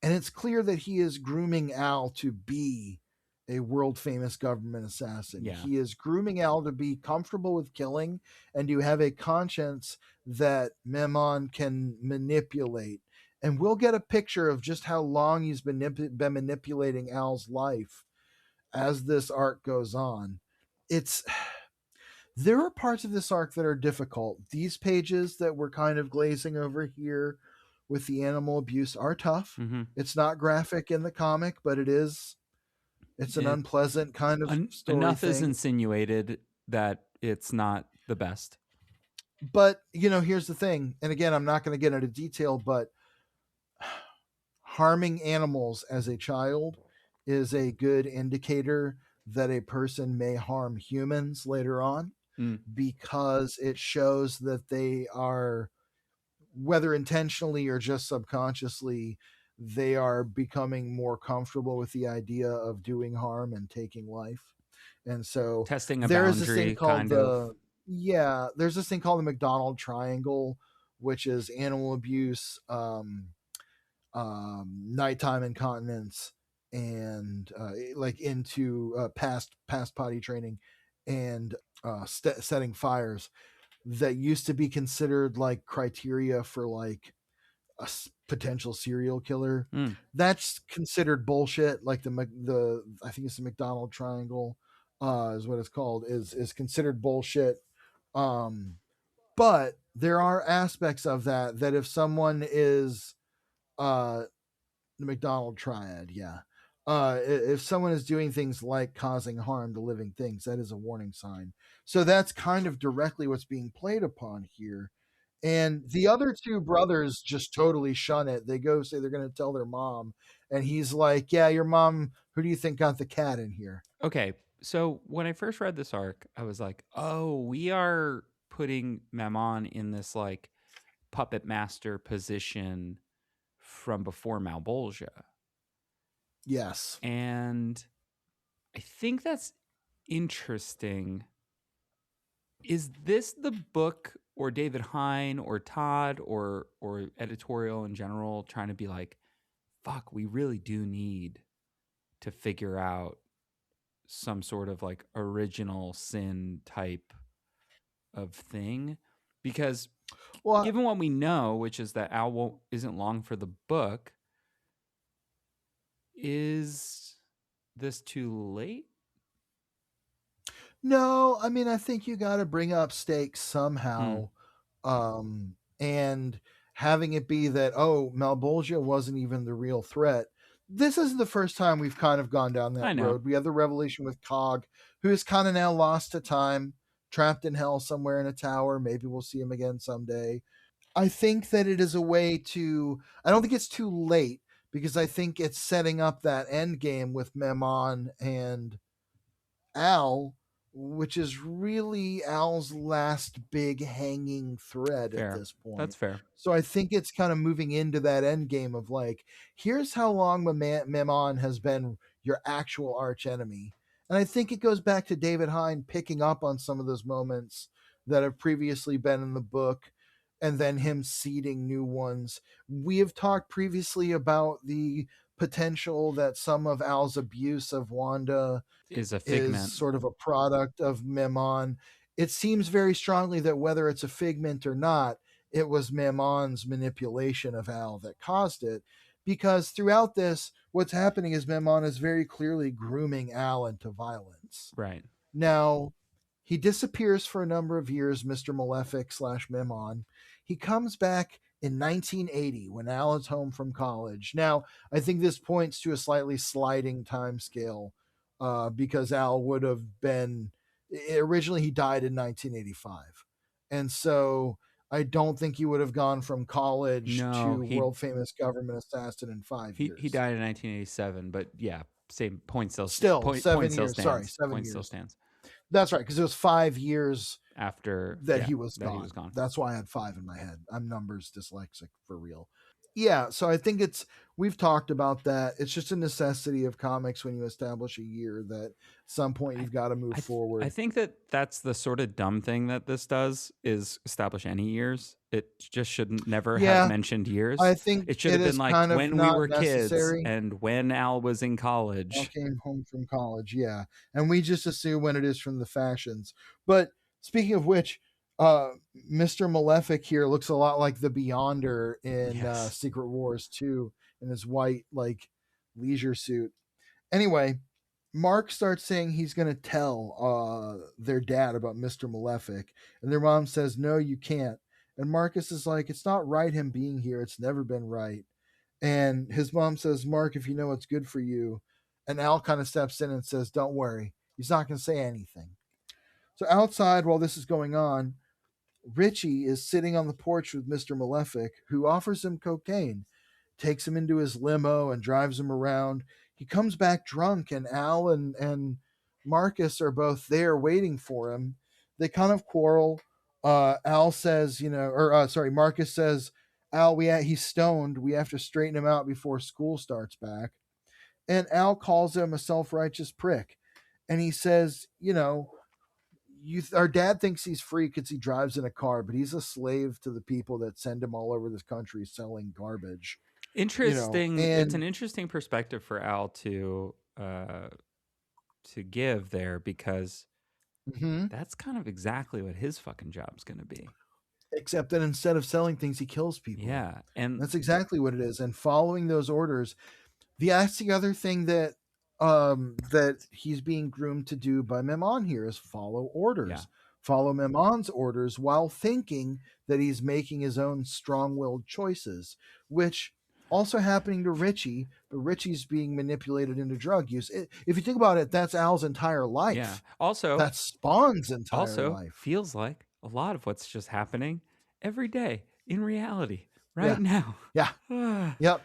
And it's clear that he is grooming Al to be a world famous government assassin. Yeah. He is grooming Al to be comfortable with killing and to have a conscience that Mammon can manipulate. And we'll get a picture of just how long he's been manipulating Al's life as this arc goes on. There are parts of this arc that are difficult. These pages that we're kind of glazing over here with the animal abuse are tough. Mm-hmm. It's not graphic in the comic, but it's an unpleasant kind of story enough thing. is insinuated that it's not the best. But, here's the thing. And again, I'm not going to get into detail, but harming animals as a child is a good indicator that a person may harm humans later on, because it shows that they are, whether intentionally or just subconsciously, they are becoming more comfortable with the idea of doing harm and taking life. And so testing a there is this boundary, thing called kind of. there's this thing called the McDonald Triangle, which is animal abuse, nighttime incontinence, and like into past potty training, and setting fires, that used to be considered like criteria for like a potential serial killer. That's considered bullshit. Like the I think it's the McDonald Triangle, is what it's called, is considered bullshit. But there are aspects of that if someone is the McDonald Triad, yeah. If someone is doing things like causing harm to living things, that is a warning sign. So that's kind of directly what's being played upon here. And the other two brothers just totally shun it. They go say they're going to tell their mom, and he's like, "Yeah, your mom. Who do you think got the cat in here?" Okay, so when I first read this arc, I was like, "Oh, we are putting Mammon in this like puppet master position from before Malbolgia." Yes. And I think that's interesting. Is this the book or David Hine or Todd or editorial in general trying to be like, fuck, we really do need to figure out some sort of like original sin type of thing? Because given what we know, which is that Al isn't long for the book, is this too late? No, I mean, I think you got to bring up stakes somehow. And having it be that, oh, Malbolgia wasn't even the real threat. This isn't the first time we've kind of gone down that road. We have the revelation with Cog, who is kind of now lost to time, trapped in hell somewhere in a tower. Maybe we'll see him again someday. I think that it is a way to, I don't think it's too late, because I think it's setting up that end game with Mammon and Al, which is really Al's last big hanging thread at this point. That's fair. So I think it's kind of moving into that end game of like, here's how long Mammon has been your actual arch enemy. And I think it goes back to David Hine picking up on some of those moments that have previously been in the book, and then him seeding new ones. We have talked previously about the potential that some of Al's abuse of Wanda is a figment, is sort of a product of Mammon. It seems very strongly that whether it's a figment or not, it was Mammon's manipulation of Al that caused it. Because throughout this, what's happening is Mammon is very clearly grooming Al into violence. Right. Now, he disappears for a number of years, Mr. Malefic / Mammon. He comes back in 1980 when Al is home from college. Now, I think this points to a slightly sliding time scale, because Al would have been, originally he died in 1985. And so I don't think he would have gone from college to world famous government assassin in 5 years. He died in 1987, but yeah. same point still 7 still years. stands. Sorry, 7 Point years. Still stands. That's right, because it was 5 years after that he was gone. That's why I had 5 in my head. I'm numbers dyslexic for real. Yeah, so I think we've talked about that. It's just a necessity of comics when you establish a year that at some point you've got to move forward. I think that's the sort of dumb thing that this does is establish any years. It just shouldn't never have mentioned years. I think it should have been like kind of when we were necessary. kids and when Al was in college. Al came home from college, yeah. And we just assume when it is from the fashions. But speaking of which, Mr. Malefic here looks a lot like the Beyonder in Secret Wars 2 in his white like leisure suit. Anyway, Mark starts saying he's going to tell their dad about Mr. Malefic, and their mom says, "No, you can't." And Marcus is like, "It's not right him being here. It's never been right." And his mom says, "Mark, if you know what's good for you." And Al kind of steps in and says, "Don't worry. He's not going to say anything." So outside, while this is going on, Richie is sitting on the porch with Mr. Malefic, who offers him cocaine, takes him into his limo and drives him around. He comes back drunk, and Al and Marcus are both there waiting for him. They kind of quarrel. Al says, Marcus says, "Al, he's stoned. We have to straighten him out before school starts back." And Al calls him a self-righteous prick. And he says, our dad thinks he's free because he drives in a car, but he's a slave to the people that send him all over this country selling garbage. Interesting. It's an interesting perspective for Al to give there, because that's kind of exactly what his fucking job's going to be. Except that instead of selling things, he kills people. Yeah, and that's exactly what it is. And following those orders, that's the other thing that he's being groomed to do by Mammon here is follow orders. Yeah. Follow Mammon's orders while thinking that he's making his own strong-willed choices, which also happening to Richie, but Richie's being manipulated into drug use. If you think about it, that's Al's entire life. Yeah. Also, that's Spawn's entire life. Feels like a lot of what's just happening every day in reality right now. Yeah. Yep.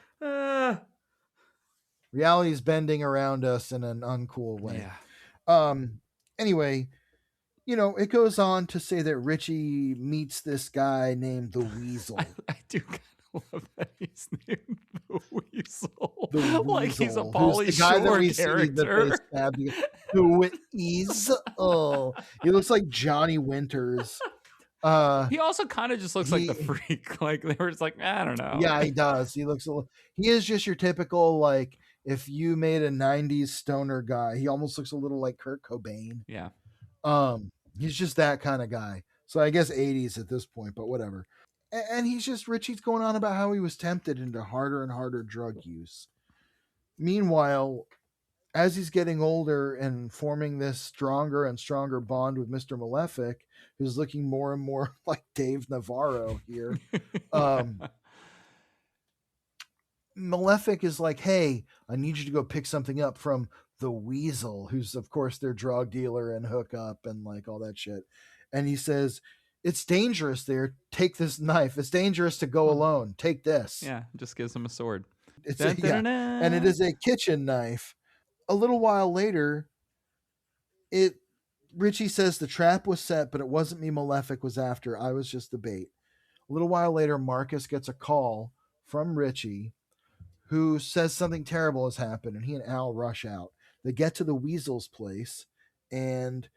Reality's bending around us in an uncool way. Yeah. Anyway, it goes on to say that Richie meets this guy named the Weasel. I do kind of love that he's named the Weasel. The Weasel. Like he's a Pauly Shore character. The Weasel. He looks like Johnny Winters. He also kind of just looks like the freak. Like they were just like, I don't know. Yeah, he does. He is just your typical, like, if you made a 90s stoner guy, he almost looks a little like Kurt Cobain. Yeah. He's just that kind of guy. So I guess 80s at this point, but whatever. And Richie's going on about how he was tempted into harder and harder drug use. Meanwhile, as he's getting older and forming this stronger and stronger bond with Mr. Malefic, who's looking more and more like Dave Navarro here, Malefic is like, "Hey, I need you to go pick something up from the Weasel," who's, of course, their drug dealer and hookup and like all that shit. And he says, "It's dangerous there. Take this knife. It's dangerous to go alone. Take this." Yeah, just gives him a sword. And it is a kitchen knife. A little while later, Richie says the trap was set, but it wasn't me Malefic was after. I was just the bait. A little while later, Marcus gets a call from Richie, who says something terrible has happened, and he and Al rush out. They get to the Weasel's place, and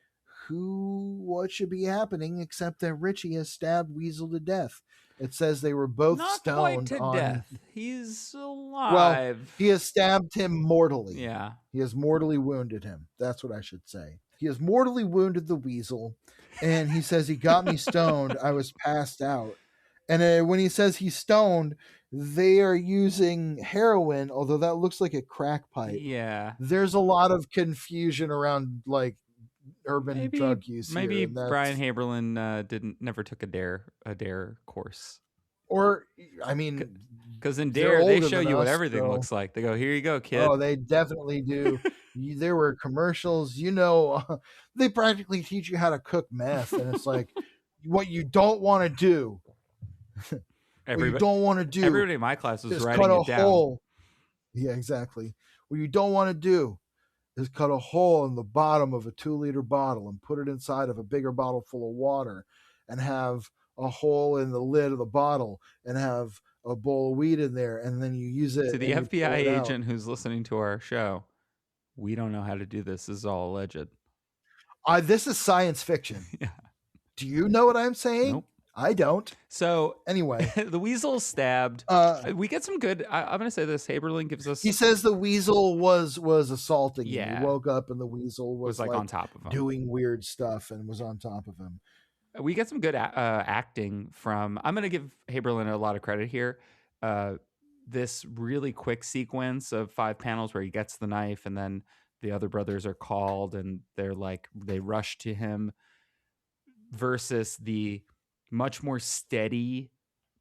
what should be happening except that Richie has stabbed Weasel to death. It says they were both stoned to death. He's alive. Well, he has stabbed him mortally. Yeah. He has mortally wounded him. That's what I should say. He has mortally wounded the Weasel, and he says he got me stoned. I was passed out. And when he says he's stoned, they are using heroin, although that looks like a crack pipe. Yeah. There's a lot of confusion around like urban drug use. Maybe Brian Haberlin never took a dare course. Or, I mean, because in Dare they show you what everything looks like. They go, "Here you go, kid." Oh, they definitely do. There were commercials. They practically teach you how to cook meth, and it's like what you don't want to do. Everybody in my class was writing it down. Hole. Yeah, exactly. What you don't want to do is cut a hole in the bottom of a 2-liter bottle and put it inside of a bigger bottle full of water and have a hole in the lid of the bottle and have a bowl of weed in there, and then you use it To the and you FBI pull it out. agent who's listening to our show, we don't know how to do this. This is all alleged. This is science fiction. Yeah. Do you know what I'm saying? Nope. I don't. So anyway, the weasel stabbed. We get some good. I'm going to say this. Haberlin gives us. He says the weasel was assaulting him. Yeah. He woke up and the weasel was like on top of him, doing weird stuff, and was on top of him. We get some good acting from. I'm going to give Haberlin a lot of credit here. This really quick sequence of 5 panels where he gets the knife, and then the other brothers are called, and they rush to him. Versus the much more steady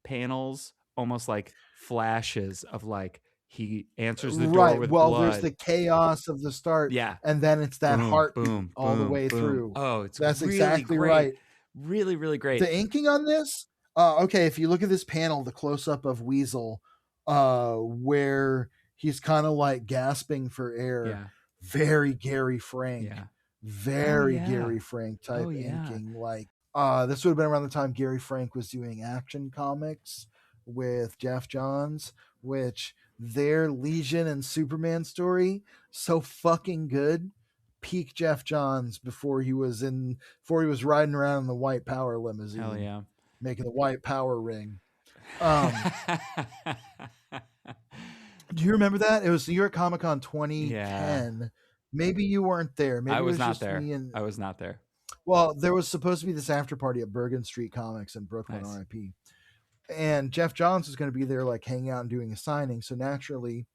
panels, almost like flashes of like he answers the door with blood. There's the chaos of the start, and then it's that heartbeat all the way through. Oh, that's really exactly great. right. Really, really great. The inking on this, okay, if you look at this panel, the close-up of Weasel, where he's kind of like gasping for air, very Gary Frank. Very Gary Frank type inking. Like this would have been around the time Gary Frank was doing Action Comics with Jeff Johns, which their Legion and Superman story, so fucking good. Peak Jeff Johns before he was riding around in the White Power limousine. Hell yeah. Making the White Power ring. Do you remember that? It was New York Comic Con 2010. Yeah. Maybe you weren't there. Maybe I was not just there. Me I was not there. Well, there was supposed to be this after party at Bergen Street Comics in Brooklyn, nice. RIP. And Jeff Johns was going to be there, like hanging out and doing a signing. So naturally,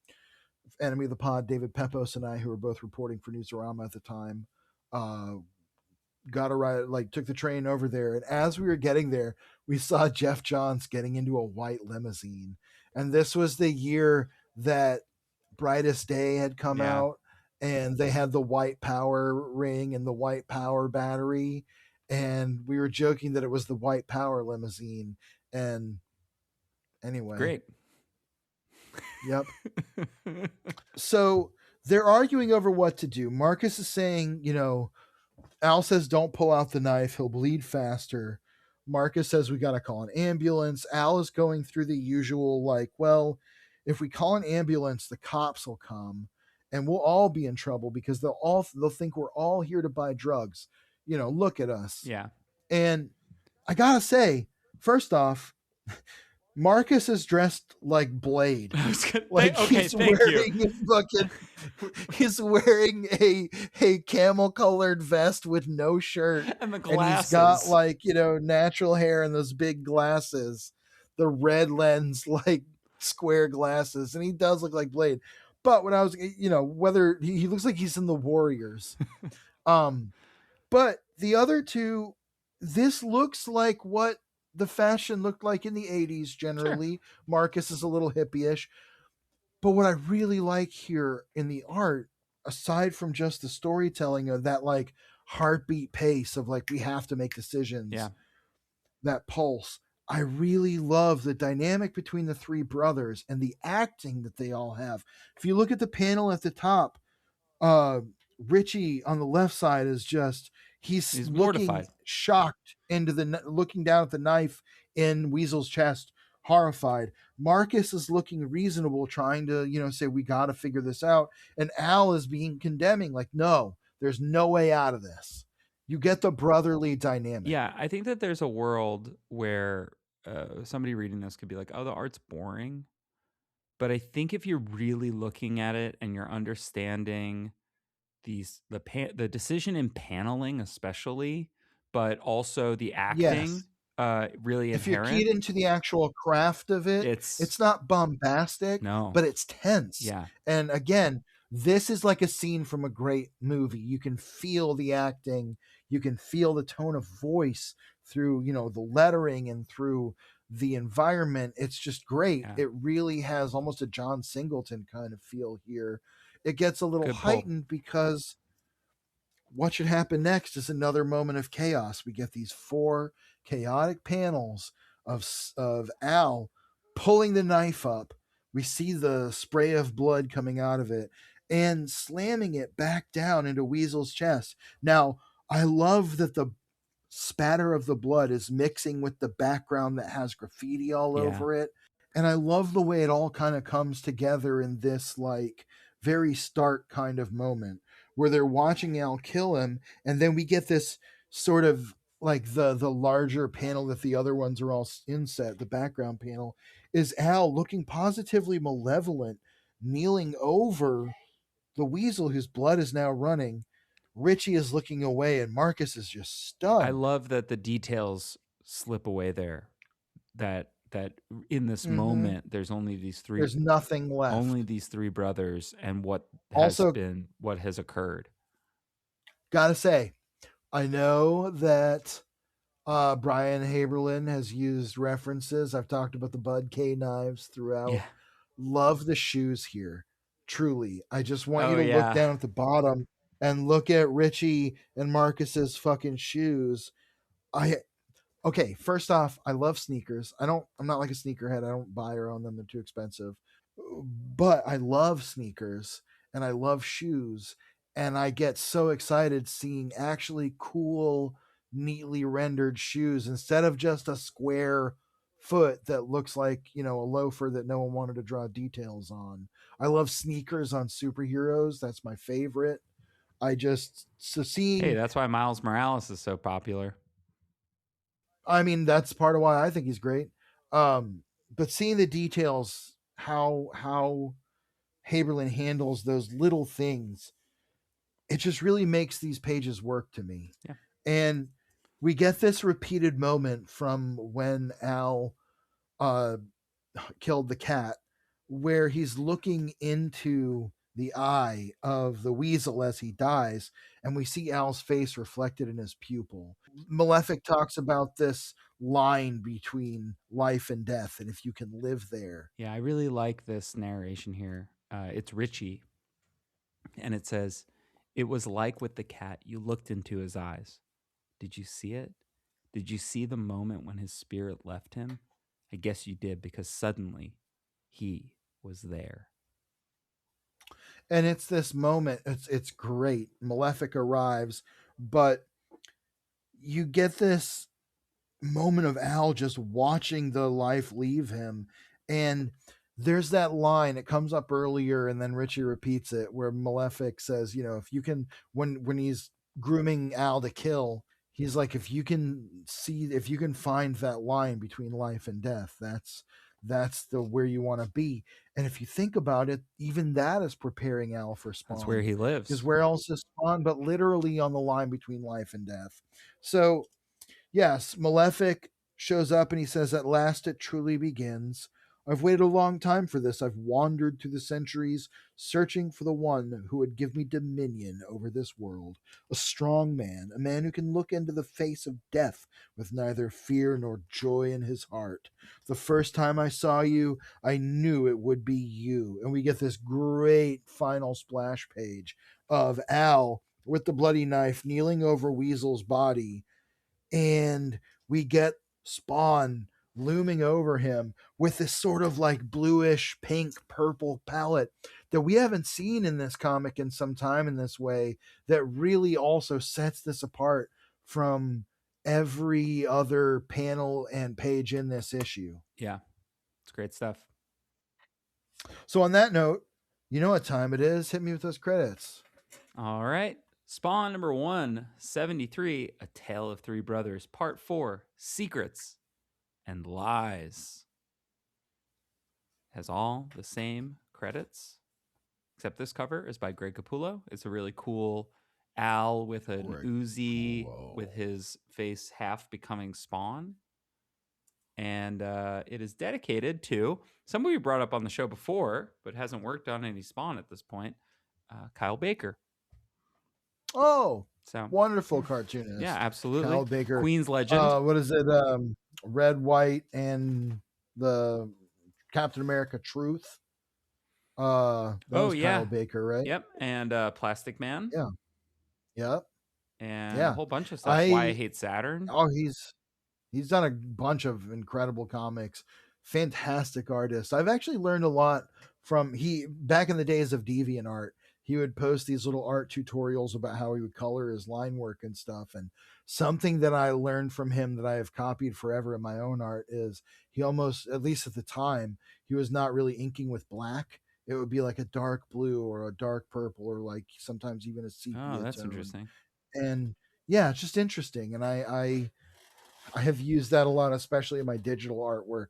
enemy of the pod, David Pepos, and I, who were both reporting for Newsarama at the time, got a ride, like took the train over there. And as we were getting there, we saw Jeff Johns getting into a white limousine. And this was the year that Brightest Day had come out. And they had the White Power ring and the White Power battery. And we were joking that it was the White Power limousine. And anyway. Great. Yep. So they're arguing over what to do. Marcus is saying, Al says, don't pull out the knife. He'll bleed faster. Marcus says, we got to call an ambulance. Al is going through the usual, like, well, if we call an ambulance, the cops will come. And we'll all be in trouble because they'll think we're all here to buy drugs. Look at us. Yeah. And I gotta say, first off, Marcus is dressed like Blade. He's wearing a camel colored vest with no shirt, and the glasses. And he's got natural hair and those big glasses, the red lens square glasses, and he does look like Blade. But when I was, whether he looks like he's in the Warriors. But the other two, this looks like what the fashion looked like in the 80s generally. Sure. Marcus is a little hippie-ish. But what I really like here in the art, aside from just the storytelling of that heartbeat pace of we have to make decisions, that pulse, I really love the dynamic between the 3 brothers and the acting that they all have. If you look at the panel at the top, Richie on the left side is just, he's looking mortified, shocked looking down at the knife in Weasel's chest, horrified. Marcus is looking reasonable, trying to, say, we got to figure this out. And Al is being condemning, no, there's no way out of this. You get the brotherly dynamic. Yeah, I think that there's a world where somebody reading this could be like, oh, the art's boring. But I think if you're really looking at it and you're understanding the decision in paneling especially, but also the acting, really if inherent. If you're keyed into the actual craft of it, it's not bombastic, but it's tense. Yeah. And again, this is like a scene from a great movie. You can feel the acting. You can feel the tone of voice through, the lettering and through the environment. It's just great. Yeah. It really has almost a John Singleton kind of feel here. It gets a little heightened because what should happen next is another moment of chaos. We get these 4 chaotic panels of Al pulling the knife up. We see the spray of blood coming out of it. and slamming it back down into Weasel's chest. Now, I love that the spatter of the blood is mixing with the background that has graffiti all over it. And I love the way it all kind of comes together in this like very stark kind of moment where they're watching Al kill him, and then we get this sort of like the larger panel that the other ones are all inset, the background panel is Al looking positively malevolent, kneeling over the Weasel whose blood is now running. Richie is looking away, and Marcus is just stunned. I love that the details slip away there. That in this moment, there's only these three. There's nothing left. Only these three brothers, and what has occurred. Gotta say, I know that Brian Haberlin has used references. I've talked about the Bud K knives throughout. Yeah. Love the shoes here. Truly. I just want you to look down at the bottom and look at Richie and Marcus's fucking shoes. Okay, first off, I love sneakers. I'm not like a sneakerhead. I don't buy or own them. They're too expensive. But I love sneakers and I love shoes. And I get so excited seeing actually cool, neatly rendered shoes instead of just a square foot that looks like, a loafer that no one wanted to draw details on. I love sneakers on superheroes. That's my favorite. Hey, that's why Miles Morales is so popular. I mean, that's part of why I think he's great. But seeing the details, how Haberlin handles those little things, it just really makes these pages work to me. Yeah. And we get this repeated moment from when Al killed the cat, where he's looking into the eye of the Weasel as he dies, and we see Al's face reflected in his pupil. Malefic talks about this line between life and death, and if you can live there. Yeah, I really like this narration here. It's Richie, and it says, "It was like with the cat, you looked into his eyes. Did you see it? Did you see the moment when his spirit left him? I guess you did, because suddenly he was there." And it's this moment, it's great. Malefic arrives, but you get this moment of Al just watching the life leave him. And there's that line, it comes up earlier and then Richie repeats it, where Malefic says, if you can, when he's grooming Al to kill, he's like, if you can find that line between life and death, that's the where you want to be. And if you think about it, even that is preparing Al for Spawn. That's where he lives. Because where else is Spawn but literally on the line between life and death? So yes, Malefic shows up and he says, "At last it truly begins. I've waited a long time for this. I've wandered through the centuries, searching for the one who would give me dominion over this world. A strong man, a man who can look into the face of death with neither fear nor joy in his heart. The first time I saw you, I knew it would be you." And we get this great final splash page of Al with the bloody knife kneeling over Weasel's body, and we get Spawn looming over him with this sort of like bluish pink purple palette that we haven't seen in this comic in some time in this way, that really also sets this apart from every other panel and page in this issue. Yeah, it's great stuff. So on that note, you know what time it is. Hit me with those credits. All right. Spawn number 173, A Tale of Three Brothers, Part 4, Secrets and Lies. Has all the same credits, except this cover is by Greg Capullo. It's a really cool Al with an Uzi with his face half becoming Spawn. And it is dedicated to somebody we brought up on the show before, but hasn't worked on any Spawn at this point, Kyle Baker. Oh, so wonderful cartoonist. Yeah, absolutely. Kyle Baker, Queen's legend. What is it? Red, White, and the Captain America Truth. That was Kyle Baker, right? Yep. And Plastic Man. Yeah. Yep. And a whole bunch of stuff. Why I Hate Saturn. Oh, he's done a bunch of incredible comics. Fantastic artist. I've actually learned a lot from back in the days of DeviantArt. he would post these little art tutorials about how he would color his line work and stuff. And something that I learned from him that I have copied forever in my own art is he almost, at least at the time, he was not really inking with black. It would be like a dark blue or a dark purple or like sometimes even a Oh, sepia that's tone. interesting. And yeah, it's just interesting. And I have used that a lot, especially in my digital artwork.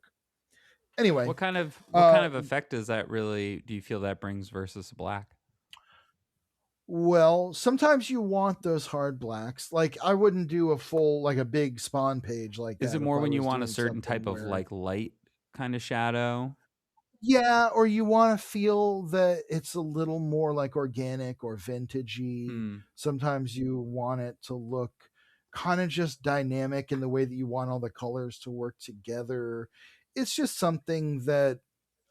Anyway, What kind of effect does that really do you feel that brings versus black? well, sometimes you want those hard blacks. Like I wouldn't do a full like a big spawn page like Is it that if more I when you was want a doing certain type something of where like light kind of shadow? yeah, or you want to feel that it's a little more like organic or vintagey. Hmm. Sometimes you want it to look kind of just dynamic in the way that you want all the colors to work together. It's just something that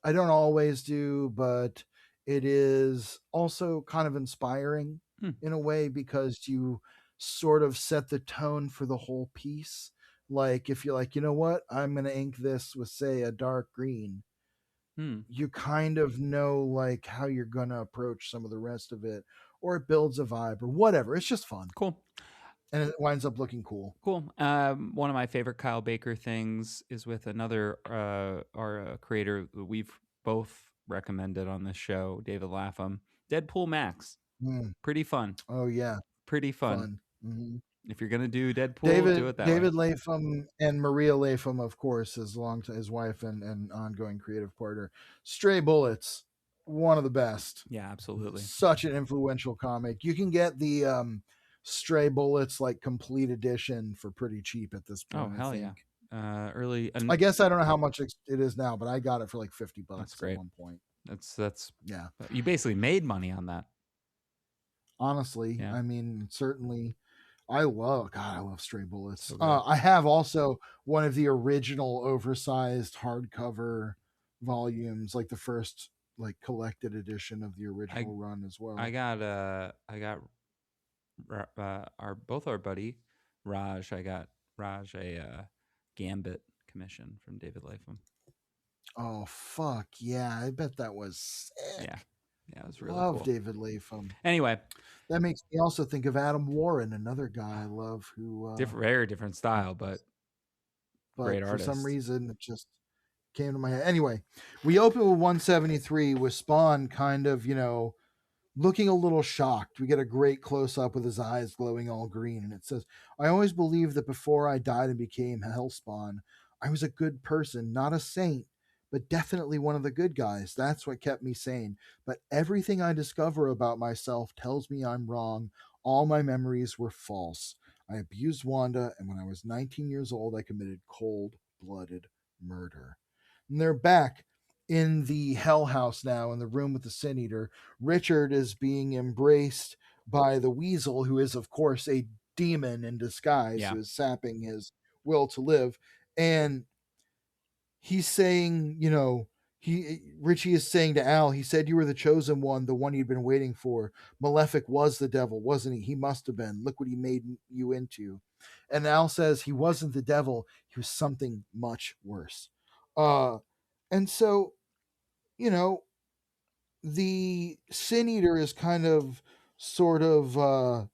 I don't always do, but it is also kind of inspiring Hmm. in a way because you sort of set the tone for the whole piece. Like if you're like, you know what, I'm going to ink this with, say, a dark green, Hmm. you kind of know like how you're going to approach some of the rest of it, or it builds a vibe or whatever. It's just fun. Cool. And it winds up looking cool. Cool. One of my favorite Kyle Baker things is with another our creator that we've both recommended on this show, David Lapham. Deadpool Max. Mm. Pretty fun. Oh, yeah. Pretty fun. Fun. Mm-hmm. If you're gonna do Deadpool, do David it that way. David Lapham and Maria Lapham, of course, his wife and ongoing creative partner. Stray Bullets, one of the best. Yeah, absolutely. Such an influential comic. You can get the Stray Bullets like complete edition for pretty cheap at this Oh point. I hell yeah. think. Early. I guess I don't know how much it is now, but I got it for like That's $50 at great. one point. That's Yeah, you basically made money on that. honestly, Yeah. I mean, certainly I love Stray Bullets. So good. I have also one of the original oversized hardcover volumes, like the first like collected edition of the I original run as I well. got our both our buddy Raj. I got Raj a Gambit commission from David Lapham. Oh fuck yeah! I bet that was Yeah, sick. yeah, it was really Love cool. David Lapham. Anyway, That makes me also think of Adam Warren, another guy I love who very different style, but great for some artist. reason it just came to my head. Anyway, we open with 173 with Spawn kind of, looking a little shocked. We get a great close up with his eyes glowing all green, and it says, I always believed that before I died and became Hellspawn, I was a good person, not a saint, but definitely one of the good guys. That's what kept me sane. But everything I discover about myself tells me I'm wrong. All my memories were false. I abused Wanda, and when I was 19 years old, I committed cold blooded murder. And they're back in the Hell House now, in the room with the Sin Eater. Richard is being embraced by the Weasel, who is, of course, a demon in disguise, Yeah. who is sapping his will to live. And he's saying, Richie is saying to Al, he said you were the chosen one, the one you'd been waiting for. Malefic was the devil, wasn't he? He must have been. Look what he made you into. And Al says he wasn't the devil, he was something much worse. And so, you know, the Sin Eater is kind of sort of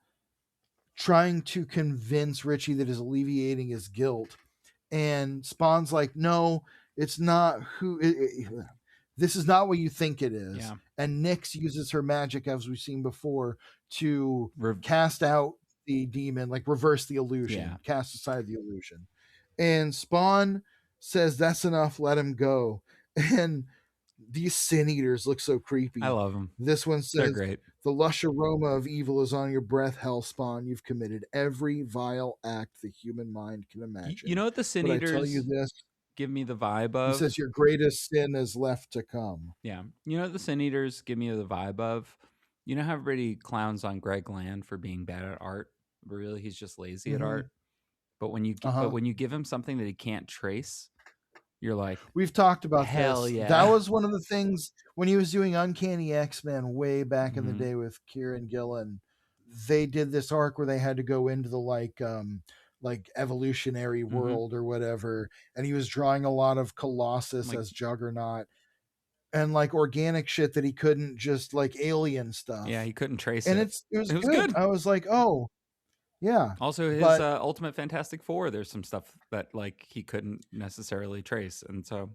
trying to convince Richie that is alleviating his guilt. And Spawn's like, no, it's not this is not what you think it is. Yeah. And Nyx uses her magic, as we've seen before, to Rev- cast out the demon, like reverse the illusion, Yeah. cast aside the illusion. And Spawn says, that's enough, let him go. And these Sin Eaters look so creepy. I love them. This one They're says, great. the lush aroma of evil is on your breath, Hellspawn. You've committed every vile act the human mind can imagine. You know what the Sin But I tell you Eaters this, give me the vibe he of? says, your greatest sin is left to come. Yeah. You know what the Sin Eaters give me the vibe of? You know how everybody clowns on Greg Land for being bad at art? But really he's just lazy at art. But when you give him something that he can't trace, you're like, we've talked about hell this. yeah. That was one of the things when he was doing Uncanny X-Men way back in the day with Kieran Gillen. They did this arc where they had to go into the like evolutionary world or whatever, and he was drawing a lot of Colossus as Juggernaut. and like organic shit that he couldn't just like alien stuff. Yeah, he couldn't trace And it. it was It was good. good. I was like, oh yeah. Also, his But Ultimate Fantastic Four, there's some stuff that like he couldn't necessarily trace, and so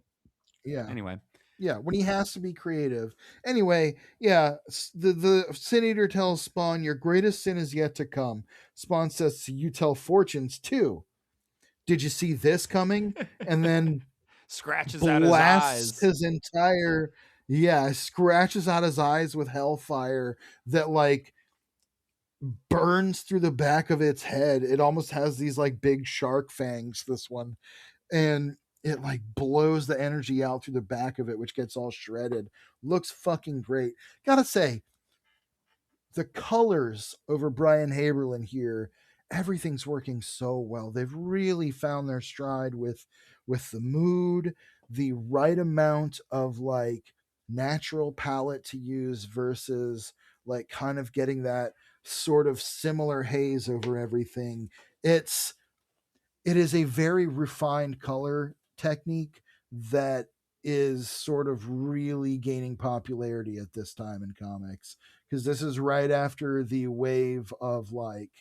yeah. anyway, Yeah, when he has to be creative. Anyway, yeah, the Sin Eater tells Spawn, "Your greatest sin is yet to come." Spawn says, "You tell fortunes too. Did you see this coming?" And then scratches out his blasts eyes. his entire, yeah, scratches out his eyes with hellfire that like burns through the back of its head. It almost has these like big shark fangs, this one. And it like blows the energy out through the back of it, which gets all shredded. Looks fucking great. Gotta say, the colors over Brian Haberlin here, everything's working so well. They've really found their stride with the mood, the right amount of like natural palette to use versus like kind of getting that sort of similar haze over everything. It is a very refined color technique that is sort of really gaining popularity at this time in comics, because this is right after the wave of like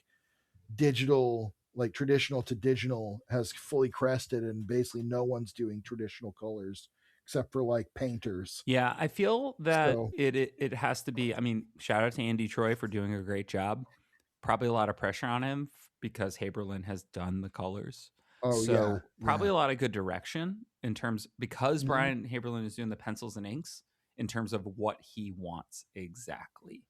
digital, like traditional to digital has fully crested, and basically no one's doing traditional colors except for like painters. Yeah, I feel that So it has to be. I mean, shout out to Andy Troy for doing a great job. Probably a lot of pressure on him because Haberlin has done the colors. oh yeah, So probably yeah. a lot of good direction in terms because Mhm. Brian Haberlin is doing the pencils and inks in terms of what he wants exactly.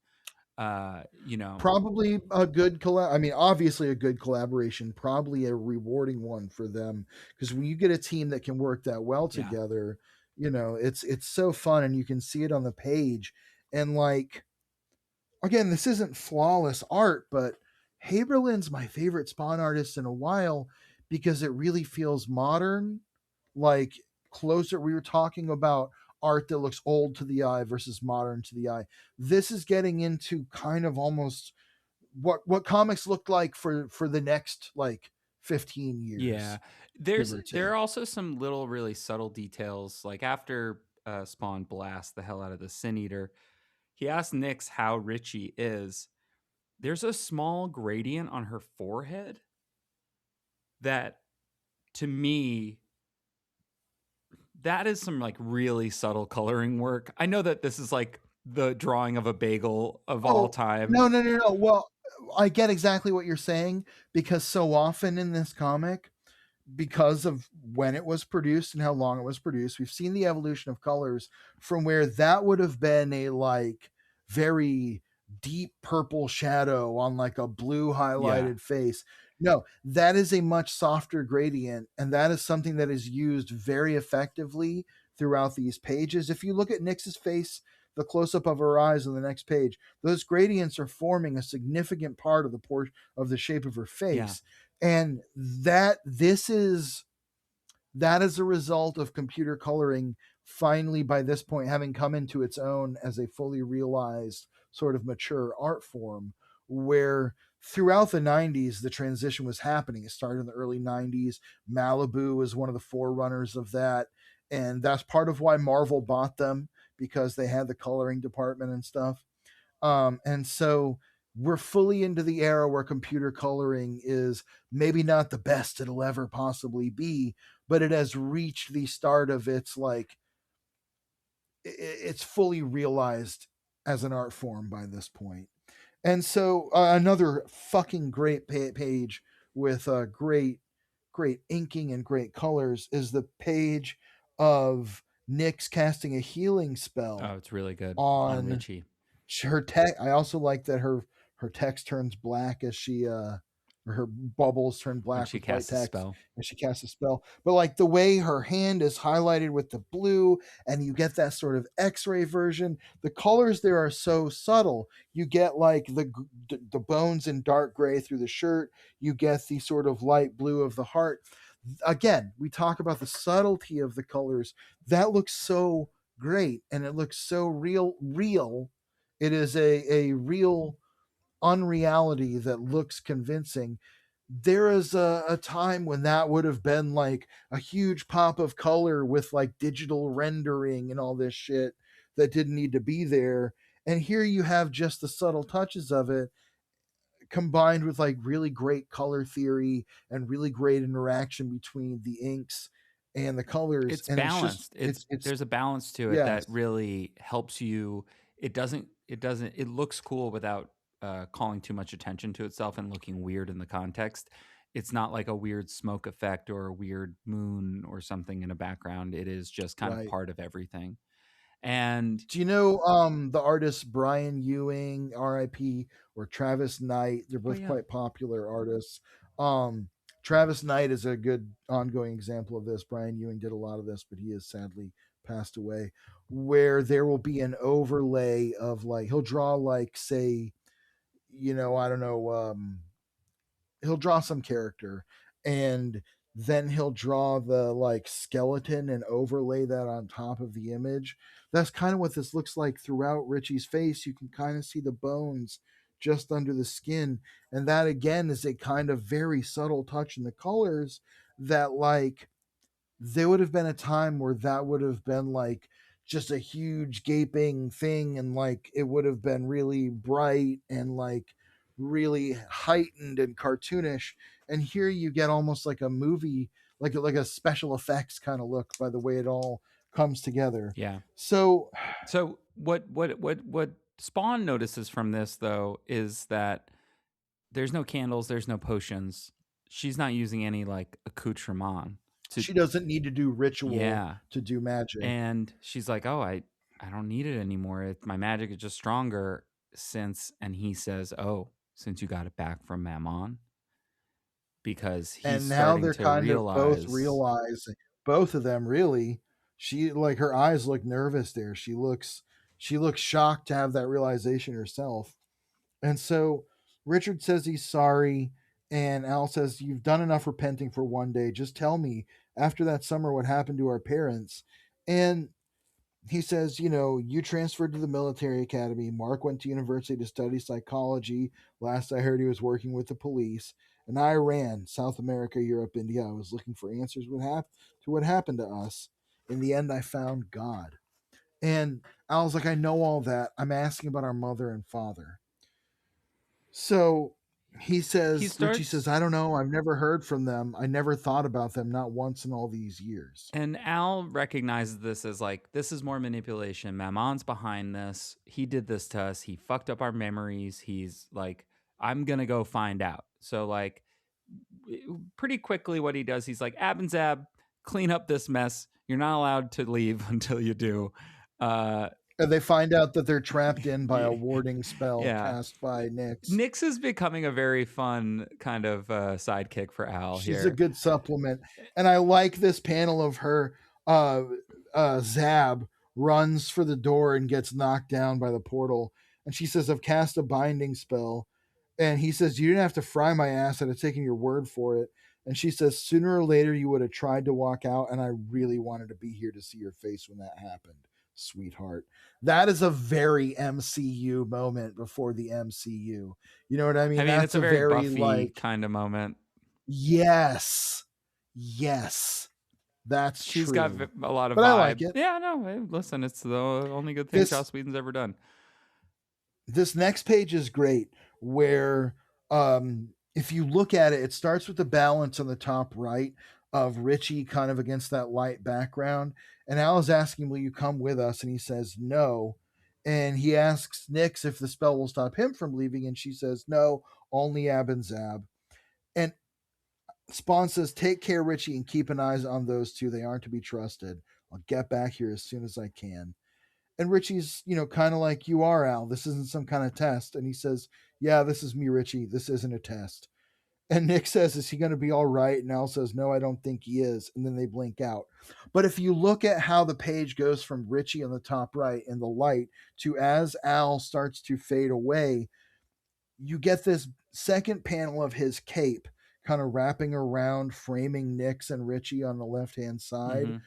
You know, Probably a good I mean, obviously a good collaboration, probably a rewarding one for them, because when you get a team that can work that well yeah. together, it's so fun, and you can see it on the page. And like, again, this isn't flawless art, but Haberlin's my favorite Spawn artist in a while because it really feels modern, like closer. We were talking about art that looks old to the eye versus modern to the eye. This is getting into kind of almost what comics looked like for the next like 15 Yeah. years, give There's or there are take. also some little really subtle details. Like after Spawn blasts the hell out of the Sin Eater, he asks Nyx how rich he is. There's a small gradient on her forehead that to me that is some like really subtle coloring work. I know that this is like the drawing of a bagel of all Oh, time. no, no, no, no. Well, I get exactly what you're saying, because so often in this comic, because of when it was produced and how long it was produced, we've seen the evolution of colors from where that would have been a like very deep purple shadow on like a blue Yeah. highlighted face. No, that is a much softer gradient, and that is something that is used very effectively throughout these pages. If you look at Nyx's face, the close up of her eyes on the next page, those gradients are forming a significant part of the portion of the shape of her Yeah. face. And that is a result of computer coloring finally by this point having come into its own as a fully realized sort of mature art form, where throughout the 90s the transition was happening. It started in the early 90s. Malibu was one of the forerunners of that, and that's part of why Marvel bought them, because they had the coloring department and stuff. And so we're fully into the era where computer coloring is maybe not the best it'll ever possibly be, but it has reached the start of its like it's fully realized as an art form by this point. And so another fucking great page with great inking and great colors is the page of Nyx casting a healing Oh, spell it's really good on on Richie. her tech. I also like that her text turns black as she or her bubbles turn When black she with white casts a text spell. as she casts a spell. But like the way her hand is highlighted with the blue, and you get that sort of X-ray version. The colors there are so subtle. You get like the bones in dark gray through the shirt. You get the sort of light blue of the heart. Again, we talk about the subtlety of the colors. That looks so great, and it looks so real. It is a real unreality that looks convincing. there is a time when that would have been like a huge pop of color with like digital rendering and all this shit that didn't need to be there. And here you have just the subtle touches of it combined with like really great color theory and really great interaction between the inks and the colors. It's And it's just, balanced. it's, There's a balance to it yes, that really helps you. It looks cool without calling too much attention to itself and looking weird in the context. It's not like a weird smoke effect or a weird moon or something in a background. It is just kind of right. part of everything. And Do you know the artists Brian Ewing, R.I.P., or Travis Knight? They're oh both yeah, quite popular artists. Travis Knight is a good ongoing example of this. Brian Ewing did a lot of this, but he has sadly passed away. Where there will be an overlay of like he'll draw like say, I don't know, he'll draw some character and then he'll draw the like skeleton and overlay that on top of the image. That's kind of what this looks like throughout Richie's face. You can kind of see the bones just under the skin, and that again is a kind of very subtle touch in the colors that like there would have been a time where that would have been like just a huge gaping thing and like it would have been really bright and like really heightened and cartoonish, and here you get almost like a movie, like a special effects kind of look by the way it all comes together. yeah. So So what Spawn notices from this though is that there's no candles, there's no potions. She's not using any like accoutrement to. she doesn't need to do ritual Yeah. to do magic. And she's like, "Oh, I don't need it anymore. My magic is just stronger since." And he says, "Oh, since you got it back from Mammon," because he's And now starting they're to kind of both realize. realizing, both of them really. She like her eyes look nervous there. She looks shocked to have that realization herself. And so Richard says he's sorry, and Al says, "You've done enough repenting for one day. Just tell me after that summer what happened to our parents." And he says, you transferred to the military academy. Mark went to university to study psychology. Last I heard, he was working with the police. And I ran South America, Europe, India. I was looking for answers to what happened to us. In the end, I found God. And I was like, I know all that. I'm asking about our mother and father. So He Richie starts. says, I don't know. I've never heard from them. I never thought about them, not once in all these years. And Al recognizes this as like, this is more manipulation. Mammon's behind this. He did this to us. He fucked up our memories. He's like, I'm going to go find out. So, like, pretty quickly, what he does, he's like, Ab and Zab, clean up this mess. You're not allowed to leave until you do. And they find out that they're trapped in by a warding spell Yeah. cast by Nyx. Nyx is becoming a very fun kind of sidekick for Al She's a here. good supplement. And I like this panel of her. Zab runs for the door and gets knocked down by the portal. And she says, I've cast a binding spell. And he says, you didn't have to fry my ass. I'd have taken your word for it. And she says, sooner or later, you would have tried to walk out. And I really wanted to be here to see your face when that happened, sweetheart. That is a very MCU moment before the MCU. You know what I mean? I mean, That's it's a a very very Buffy like, kind of moment. yes, that's She's true. got a lot of But vibe. I like it. Yeah, no, hey, listen, it's the only good thing This Joss Whedon's ever done. this next page is great where if you look at it, it starts with the balance on the top right of Richie kind of against that light background. And Al is asking, will you come with us? And he says no. And he asks Nyx if the spell will stop him from leaving. And she says, no, only Ab and Zab. And Spawn says, take care, Richie, and keep an eye on those two. They aren't to be trusted. I'll get back here as soon as I can. And Richie's, kind of like, you are, Al. This isn't some kind of test. And he says, yeah, this is me, Richie. This isn't a test. And Nick says, is he going to be all right? And Al says, no, I don't think he is. And then they blink out. But if you look at how the page goes from Richie on the top right in the light to as Al starts to fade away, you get this second panel of his cape kind of wrapping around, framing Nyx and Richie on the left-hand side,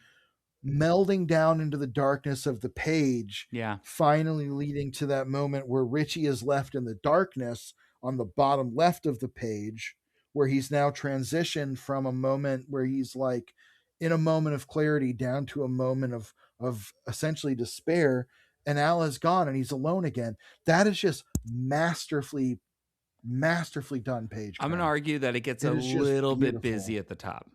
melding down into the darkness of the page, finally leading to that moment where Richie is left in the darkness on the bottom left of the page where he's now transitioned from a moment where he's like in a moment of clarity down to a moment of essentially despair, and Al is gone and he's alone again. That is just masterfully done pagecraft. I'm going to argue that it gets a is just little bit beautiful. busy at the top.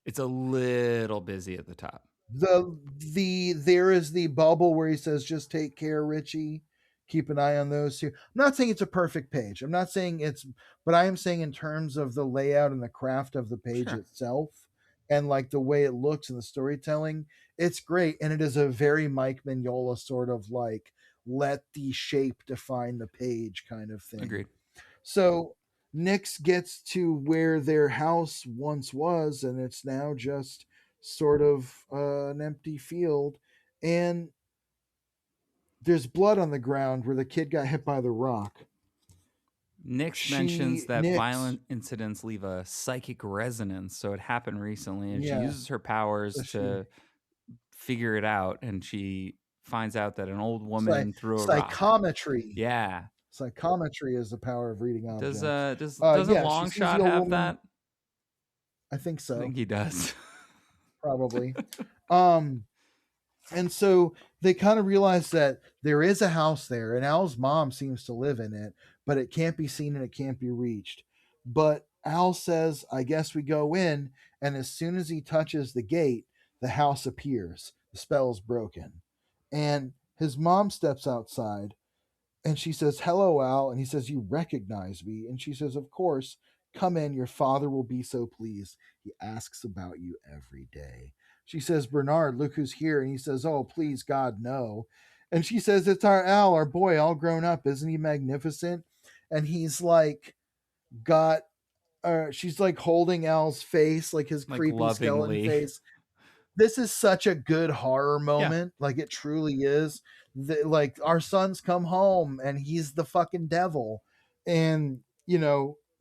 It's a little busy at the top. There is the bubble where he says, "Just take care, Richie. Keep an eye on those two." I'm not saying it's a perfect page. I'm not saying it's, but I am saying in terms of the layout and the craft of the page itself, and like the way it looks and the storytelling, it's great. And it is a very Mike Mignola sort of like let the shape define the page kind of thing. Agreed. So Nyx gets to where their house once was, and it's now just sort of an empty field. And there's blood on the ground where the kid got hit by the rock. Nyx mentions that violent incidents leave a psychic resonance, so it happened recently, and she uses her powers to figure it out, and she finds out that an old woman threw a psychometry. Rock. Yeah. Psychometry is the power of reading objects. Doesn't Longshot have that? I think so. I think he does. Probably. And so they kind of realize that there is a house there, and Al's mom seems to live in it, but it can't be seen and it can't be reached. But Al says, "I guess we go in," and as soon as he touches the gate, the house appears. The spell's broken. And his mom steps outside, and she says, "Hello, Al." And he says, "You recognize me?" And she says, "Of course. Come in. Your father will be so pleased. He asks about you every day." She says, "Bernard, look who's here." And he says, "Oh, please, God, no." And she says, "It's our Al, our boy, all grown up. Isn't he magnificent?" And he's like, she's like holding Al's face, like his creepy skeleton face. This is such a good horror moment. Like it truly is. Like our son's come home and he's the fucking devil. And,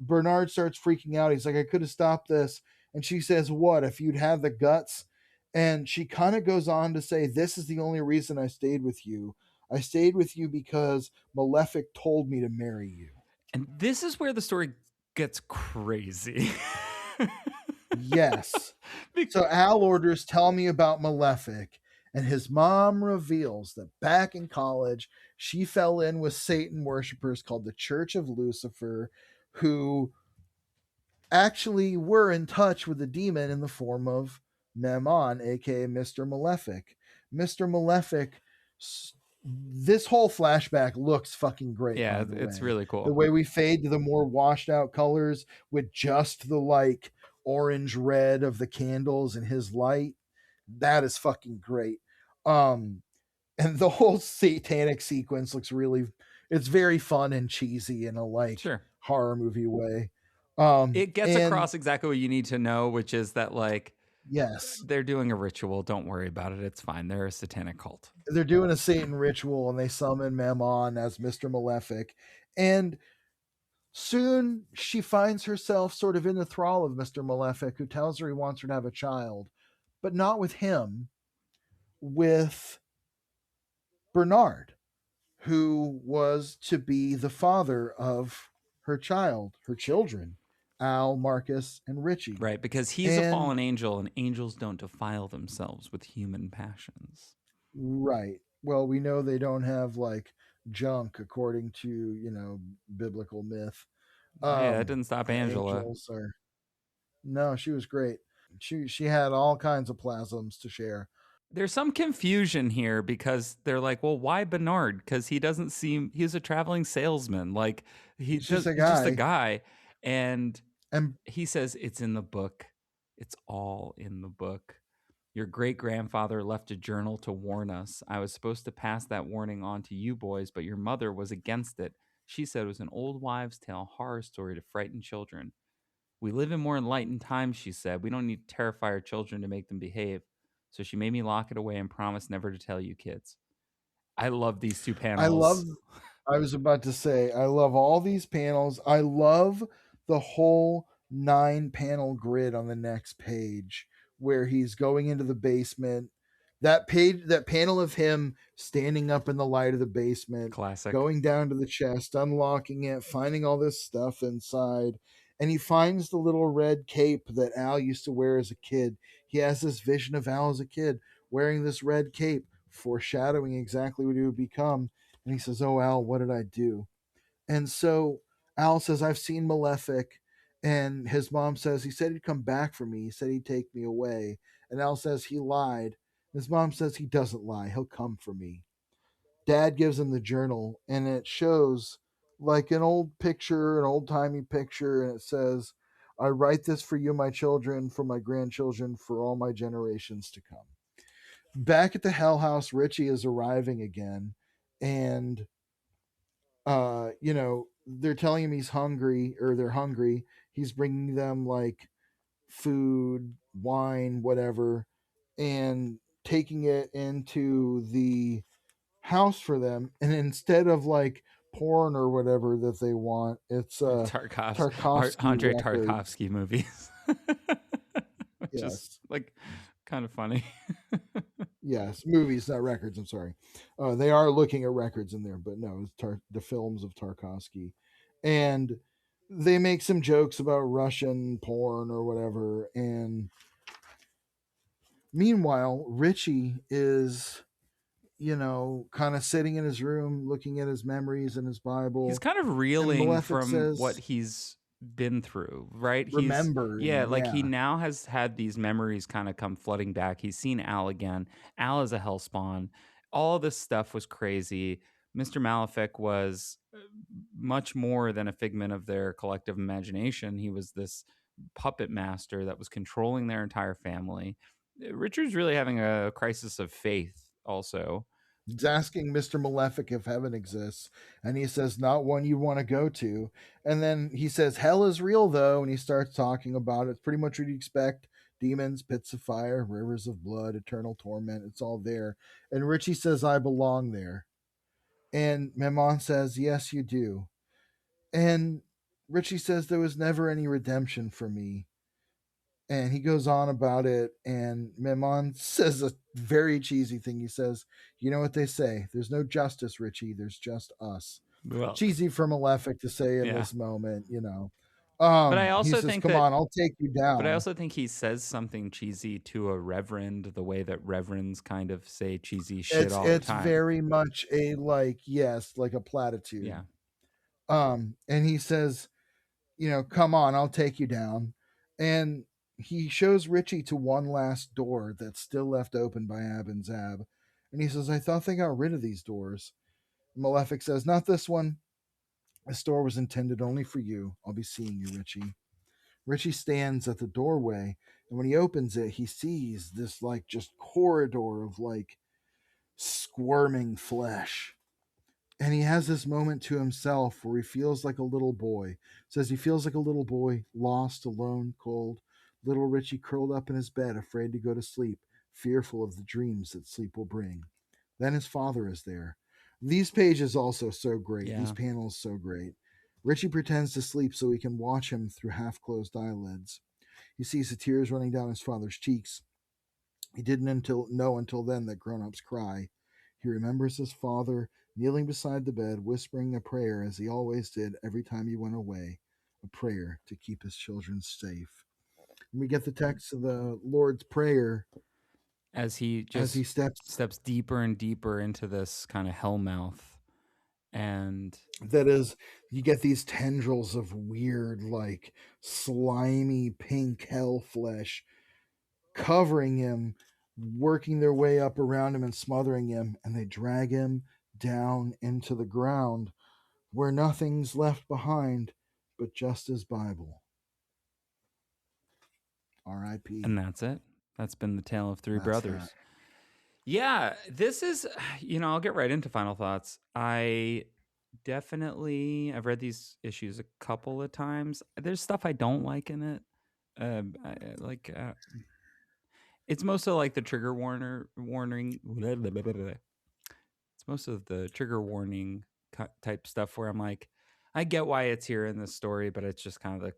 Bernard starts freaking out. He's like, "I could have stopped this." And she says, "What? If you'd had the guts?" And she kind of goes on to say, "This is the only reason I stayed with you. I stayed with you because Malefic told me to marry you." And this is where the story gets crazy. Yes. So Al orders, "Tell me about Malefic." And his mom reveals that back in college, she fell in with Satan worshippers called the Church of Lucifer, who actually were in touch with the demon in the form of Mammon, aka Mr. Malefic. Mr. Malefic, this whole flashback looks fucking great. Yeah, it's really cool. The way we fade to the more washed out colors with just the like orange red of the candles and his light, that is fucking great. And the whole satanic sequence looks it's very fun and cheesy in a horror movie way. It gets across exactly what you need to know, which is that yes, they're doing a ritual. Don't worry about it. It's fine. They're a satanic cult. They're doing a Satan ritual and they summon Mammon as Mr. Malefic. And soon she finds herself sort of in the thrall of Mr. Malefic, who tells her he wants her to have a child, but not with him, with Bernard, who was to be the father of her children, Al, Marcus, and Richie. Right, because he's a fallen angel, and angels don't defile themselves with human passions. Right. Well, we know they don't have junk, according to biblical myth. Yeah, that didn't stop Angela. No, she was great. She had all kinds of plasms to share. There's some confusion here because they're like, well, why Bernard? Because he's a traveling salesman. Like he's just a guy. And he says, it's in the book. It's all in the book. Your great-grandfather left a journal to warn us. I was supposed to pass that warning on to you boys, but your mother was against it. She said it was an old wives' tale horror story to frighten children. We live in more enlightened times, she said. We don't need to terrify our children to make them behave. So she made me lock it away and promise never to tell you kids. I love these two panels. I was about to say, I love all these panels. I love the whole 9-panel grid on the next page where he's going into the basement. That panel of him standing up in the light of the basement, classic, going down to the chest, unlocking it, finding all this stuff inside. and he finds the little red cape that Al used to wear as a kid. He has this vision of Al as a kid wearing this red cape, foreshadowing exactly what he would become. And he says, "Oh, Al, what did I do?" And so Al says, "I've seen Malefic." And his mom says, "He said he'd come back for me. He said he'd take me away." And Al says, "He lied." His mom says, "He doesn't lie. He'll come for me." Dad gives him the journal, and it shows like an old picture, an old timey picture, and it says, "I write this for you, my children, for my grandchildren, for all my generations to come." Back at the Hell House, Richie is arriving again, and they're telling him he's hungry, or they're hungry. He's bringing them like food, wine, whatever, and taking it into the house for them. And instead of like porn or whatever that they want, it's Tarkovsky Andre records. Tarkovsky movies, which is Yes. like kind of funny. Yes, movies, not records. I'm sorry. They are looking at records in there, but no, it's the films of Tarkovsky. And they make some jokes about Russian porn or whatever. And meanwhile, Richie is, kind of sitting in his room looking at his memories and his He's Bible. kind of And reeling Malefic from what says, he's been through, right? remembering, Like he yeah, now has had these memories kind of come flooding back. He's seen Al again. Al is a hellspawn. All this stuff was crazy. Mr. Malefic was much more than a figment of their collective imagination. He was this puppet master that was controlling their entire family. Richard's really having a crisis of faith also. he's asking Mr. Malefic if heaven exists, and he says, "Not one you want to go to." And then he says, "Hell is real, though," and he starts talking about it. It's pretty much what you expect: demons, pits of fire, rivers of blood, eternal torment. It's all there. And Richie says, "I belong there." And Mammon says, "Yes, you do." And Richie says, "There was never any redemption for me." And he goes on about it, and Mammon says a very cheesy thing. He says, "You know what they say, there's no justice, Richie, there's just us." Well, Cheesy for Malefic to say in yeah. this moment. But I He also says, think "Come that on, I'll take you But I down." also think he says something cheesy to a reverend the way that reverends kind of say cheesy shit all the It's time. very much a, like, yes, like a Yeah. platitude. And he says, "Come on, I'll take you down." And he shows Richie to one last door that's still left open by Ab and Zab. And he says, "I thought they got rid of these doors." Malefic says, "Not this one. This door was intended only for you. I'll be seeing you, Richie." Richie stands at the doorway, and when he opens it, he sees this, like, just corridor of, like, squirming flesh. And he has this moment to himself where he feels like a little boy. Says he feels like a little boy, lost, alone, cold. Little Richie curled up in his bed, afraid to go to sleep, fearful of the dreams that sleep will bring. Then his father is there. These pages also so great. These Yeah. panels so great. Richie pretends to sleep so he can watch him through half-closed eyelids. He sees the tears running down his father's cheeks. He didn't know until then that grown-ups cry. He remembers his father kneeling beside the bed, whispering a prayer as he always did every time he went away, a prayer to keep his children safe. And we get the text of the Lord's Prayer As he as he just steps. steps deeper and deeper into this kind of hell mouth. And That is, you get these tendrils of weird, like, slimy pink hell flesh covering him, working their way up around him and smothering him, and they drag him down into the ground where nothing's left behind but just his Bible. R.I.P. and that's it. That's been the tale of three That's that. brothers. Yeah, this is, I'll get right into final thoughts. I've read these issues a couple of times. There's stuff I don't like in it. It's mostly like the trigger warning. It's most of the trigger warning type stuff where I'm like, I get why it's here in this story, but it's just kind of the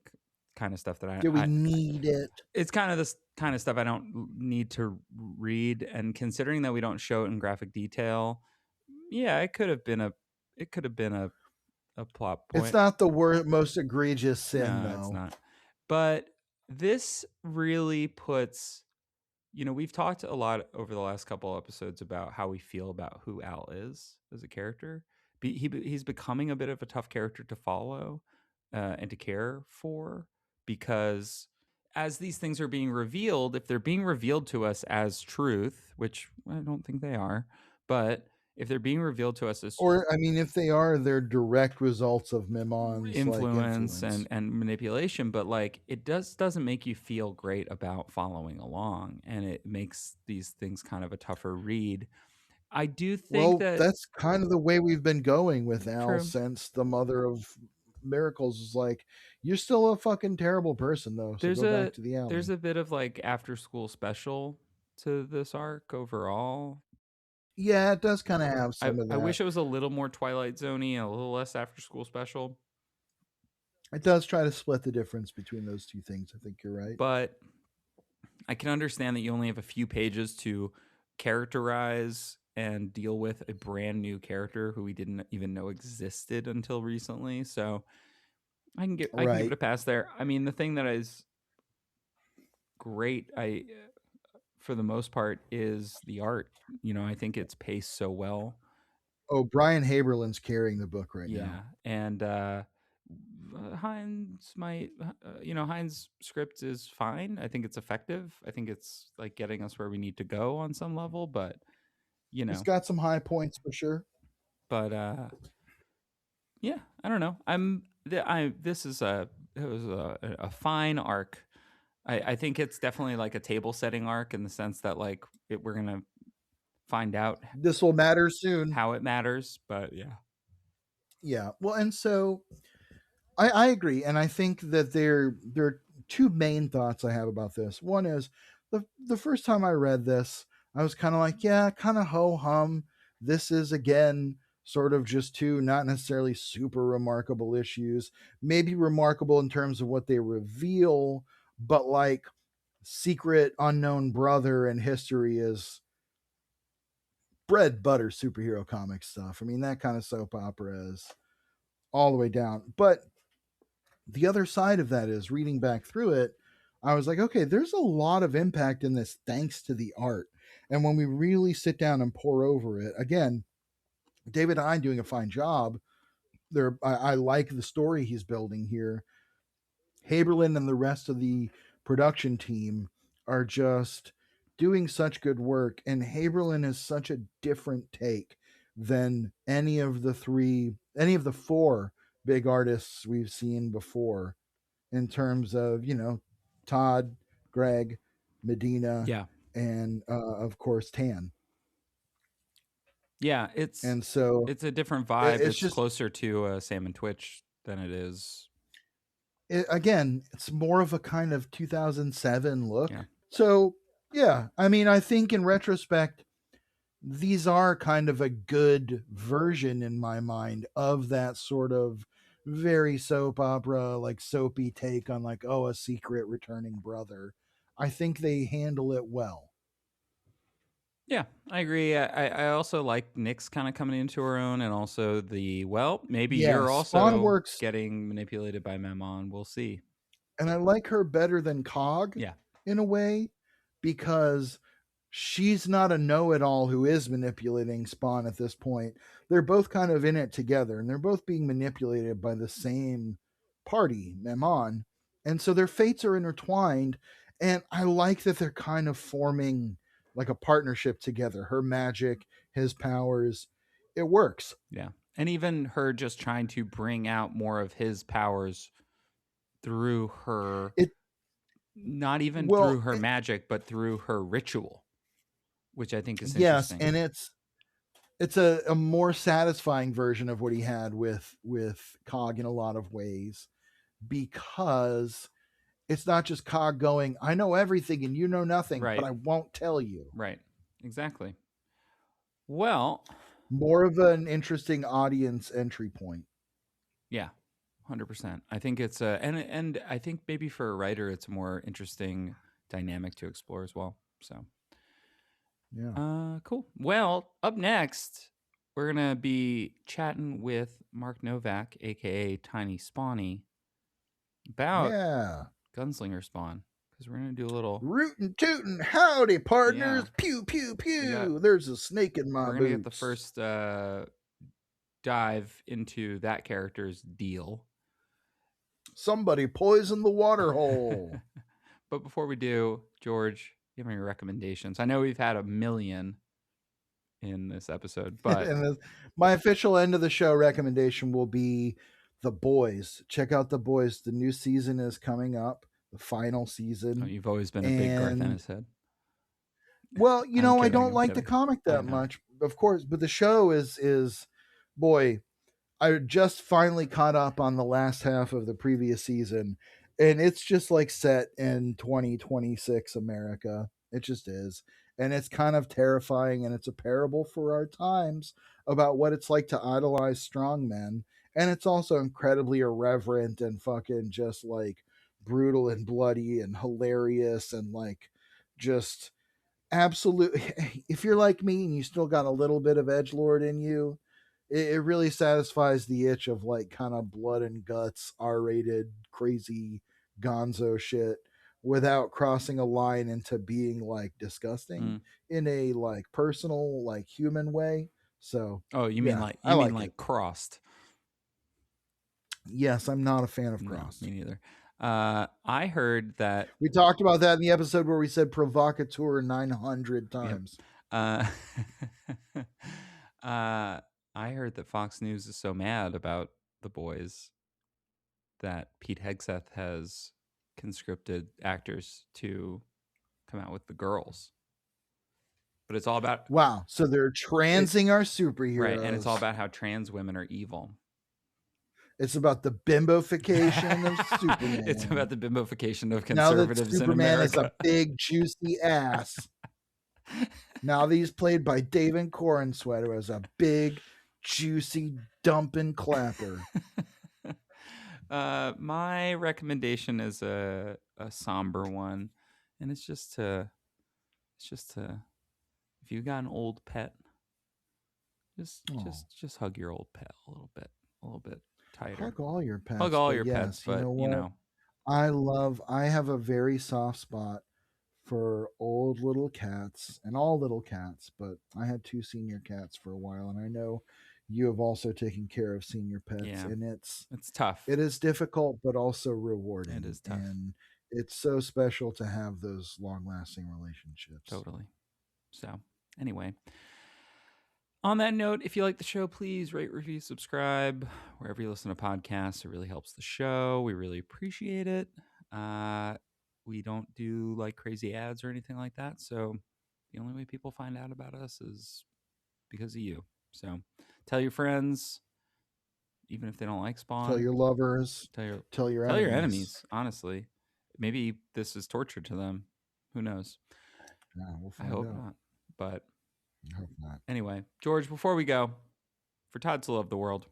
kind of stuff that Do we need it? it's kind of this kind of stuff I don't need to read. And considering that we don't show it in graphic detail, yeah, it could have been a a plot It's point. not the most egregious sin, No, it's though. not. But this really puts, we've talked a lot over the last couple episodes about how we feel about who Al is as a character. He's becoming a bit of a tough character to follow and to care for, because as these things are being revealed, if they're being revealed to us as truth, which I don't think they are, but if they're being revealed to us as Or, I mean, if they are, they're direct results of Mammon's influence influence. and manipulation, but like it doesn't make you feel great about following along, and it makes these things kind of a tougher read. I do think Well, that that's kind of the way we've been going with Al true. since the Mother of Miracles is like, you're still a fucking terrible person, though, so There's go back a to the there's alley. a bit of like after school special to this arc overall. Yeah, it does kind of have I, some of I that. wish it was a little more Twilight Zoney, a little less after school special, It does try to split the difference between those two things. I think you're right. but I can understand that you only have a few pages to characterize and deal with a brand new character who we didn't even know existed until recently. So I can give it Right. a pass there. I mean, the thing that is great, I for the most part, is the art. I think it's paced so well. Oh, Brian Haberlin's carrying the book right Yeah, now. and Hine's script is fine. I think it's effective. I think it's like getting us where we need to go on some level, but you It's know, got some high points for sure. but yeah, I don't know. I'm th- I this is a it was a fine arc. I think it's definitely like a table setting arc in the sense that like we're gonna find out This will matter soon. how it matters, but yeah. Yeah. Well, and so I agree, and I think that there are two main thoughts I have about this. One is the first time I read this, I was kind of like, yeah, kind of ho hum. This is again sort of just two not necessarily super remarkable issues, maybe remarkable in terms of what they reveal, but like secret unknown brother and history is bread butter superhero comic stuff. I mean, that kind of soap opera is all the way down. But the other side of that is reading back through it, I was like, okay, there's a lot of impact in this thanks to the art. And when we really sit down and pour over it, again, David Hine doing a fine job. I like the story he's building here. Haberlin and the rest of the production team are just doing such good work, and Haberlin is such a different take than any of the four big artists we've seen before in terms of, Todd, Greg, Medina, Yeah. and of course Tan. Yeah, it's And so it's a different vibe. it's It's just closer to Sam and Twitch than it is. again, it's more of a kind of 2007 Yeah. look. So yeah, I mean, I think in retrospect, these are kind of a good version in my mind of that sort of very soap opera, like soapy take on like, oh, a secret returning brother. I think they handle it well. Yeah, I agree. I also like Nyx kind of coming into her own, and also maybe Yeah, you're Spawn also works, getting manipulated by Mammon. We'll see. and I like her better than Cog Yeah. in a way because she's not a know-it-all who is manipulating Spawn at this point. They're both kind of in it together, and they're both being manipulated by the same party, Mammon, and so their fates are intertwined. And I like that they're kind of forming like a partnership together. Her magic, his powers, it works. Yeah. And even her just trying to bring out more of his powers through her, It not even well, through her magic, but through her ritual, which I think is yes, interesting. and it's a more satisfying version of what he had with Cog in a lot of ways because it's not just Cog going, I know everything and you know nothing, but Right. I won't tell you. Right. Exactly. Well, More of an interesting audience entry point. yeah, 100%. I think it's and I think maybe for a writer, it's a more interesting dynamic to explore as well. So, Yeah. cool. Well, up next, we're going to be chatting with Mark Novak, a.k.a. Tiny Spawny, about Gunslinger Spawn. Because we're going to do a little... Rootin' tootin', howdy, partners. Pew, pew, pew. There's a snake in my boots. We're going to get the first dive into that character's deal. Somebody poisoned the water hole. But before we do, George, give me your recommendations. I know we've had a million in this episode, but my official end of the show recommendation will be The Boys. Check out The Boys. The new season is coming up, the final season. Oh, you've always been a big Garth Ennis-head. Well, I don't like the comic that much, of course, but the show is boy, I just finally caught up on the last half of the previous season, and it's just like set in 2026 America. It just is. And it's kind of terrifying, and it's a parable for our times about what it's like to idolize strong men. And it's also incredibly irreverent and fucking just like brutal and bloody and hilarious and like just absolutely. If you're like me and you still got a little bit of edgelord in you, it really satisfies the itch of like kind of blood and guts, R-rated, crazy gonzo shit without crossing a line into being like disgusting in a like personal, like human way. So, you mean like crossed? Yes, I'm not a fan of crossed. No, me neither. I heard that we talked about that in the episode where we said provocateur 900 times. Yep. I heard that Fox News is so mad about The Boys that Pete Hegseth has conscripted actors to come out with the girls. But it's all about... Wow, so they're transing our superheroes. Right, and it's all about how trans women are evil. It's about the bimbofication of Superman. It's about the bimbofication of conservatives in America. Superman is a big, juicy ass. Now that he's played by David Corenswet, who has a big, juicy, dumping clapper. My recommendation is a somber one, and it's just to if you got an old pet, just hug your old pet a little bit tighter. Hug all your pets. Hug all your pets, but I have a very soft spot for old little cats and all little cats, but I had 2 senior cats for a while, and I know you have also taken care of senior pets, and it's tough. It is difficult, but also rewarding. It is tough, and it's so special to have those long-lasting relationships. Totally. So, anyway, on that note, if you like the show, please rate, review, subscribe wherever you listen to podcasts. It really helps the show. We really appreciate it. We don't do like crazy ads or anything like that. So the only way people find out about us is because of you. So tell your friends, even if they don't like Spawn. Tell your lovers. Tell your enemies. Honestly, maybe this is torture to them. Who knows? Yeah, we'll find I hope out. not. But I hope not. Anyway, George, before we go, for Todd so loved the world,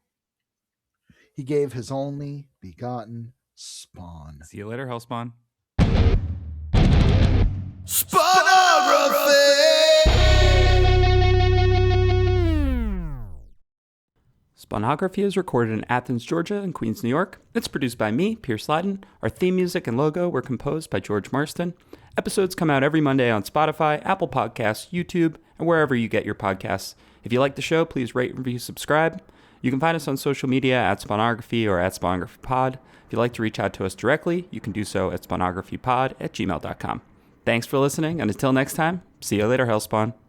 he gave his only begotten Spawn. See you later, Hellspawn. Spawnography! Spawnography is recorded in Athens, Georgia, and Queens, New York. It's produced by me, Pierce Lyden. Our theme music and logo were composed by George Marston. Episodes come out every Monday on Spotify, Apple Podcasts, YouTube, and wherever you get your podcasts. If you like the show, please rate, review, subscribe. You can find us on social media at Spawnography or at SpawnographyPod. If you'd like to reach out to us directly, you can do so at spawnographypod@gmail.com. Thanks for listening, and until next time, see you later, Hellspawn.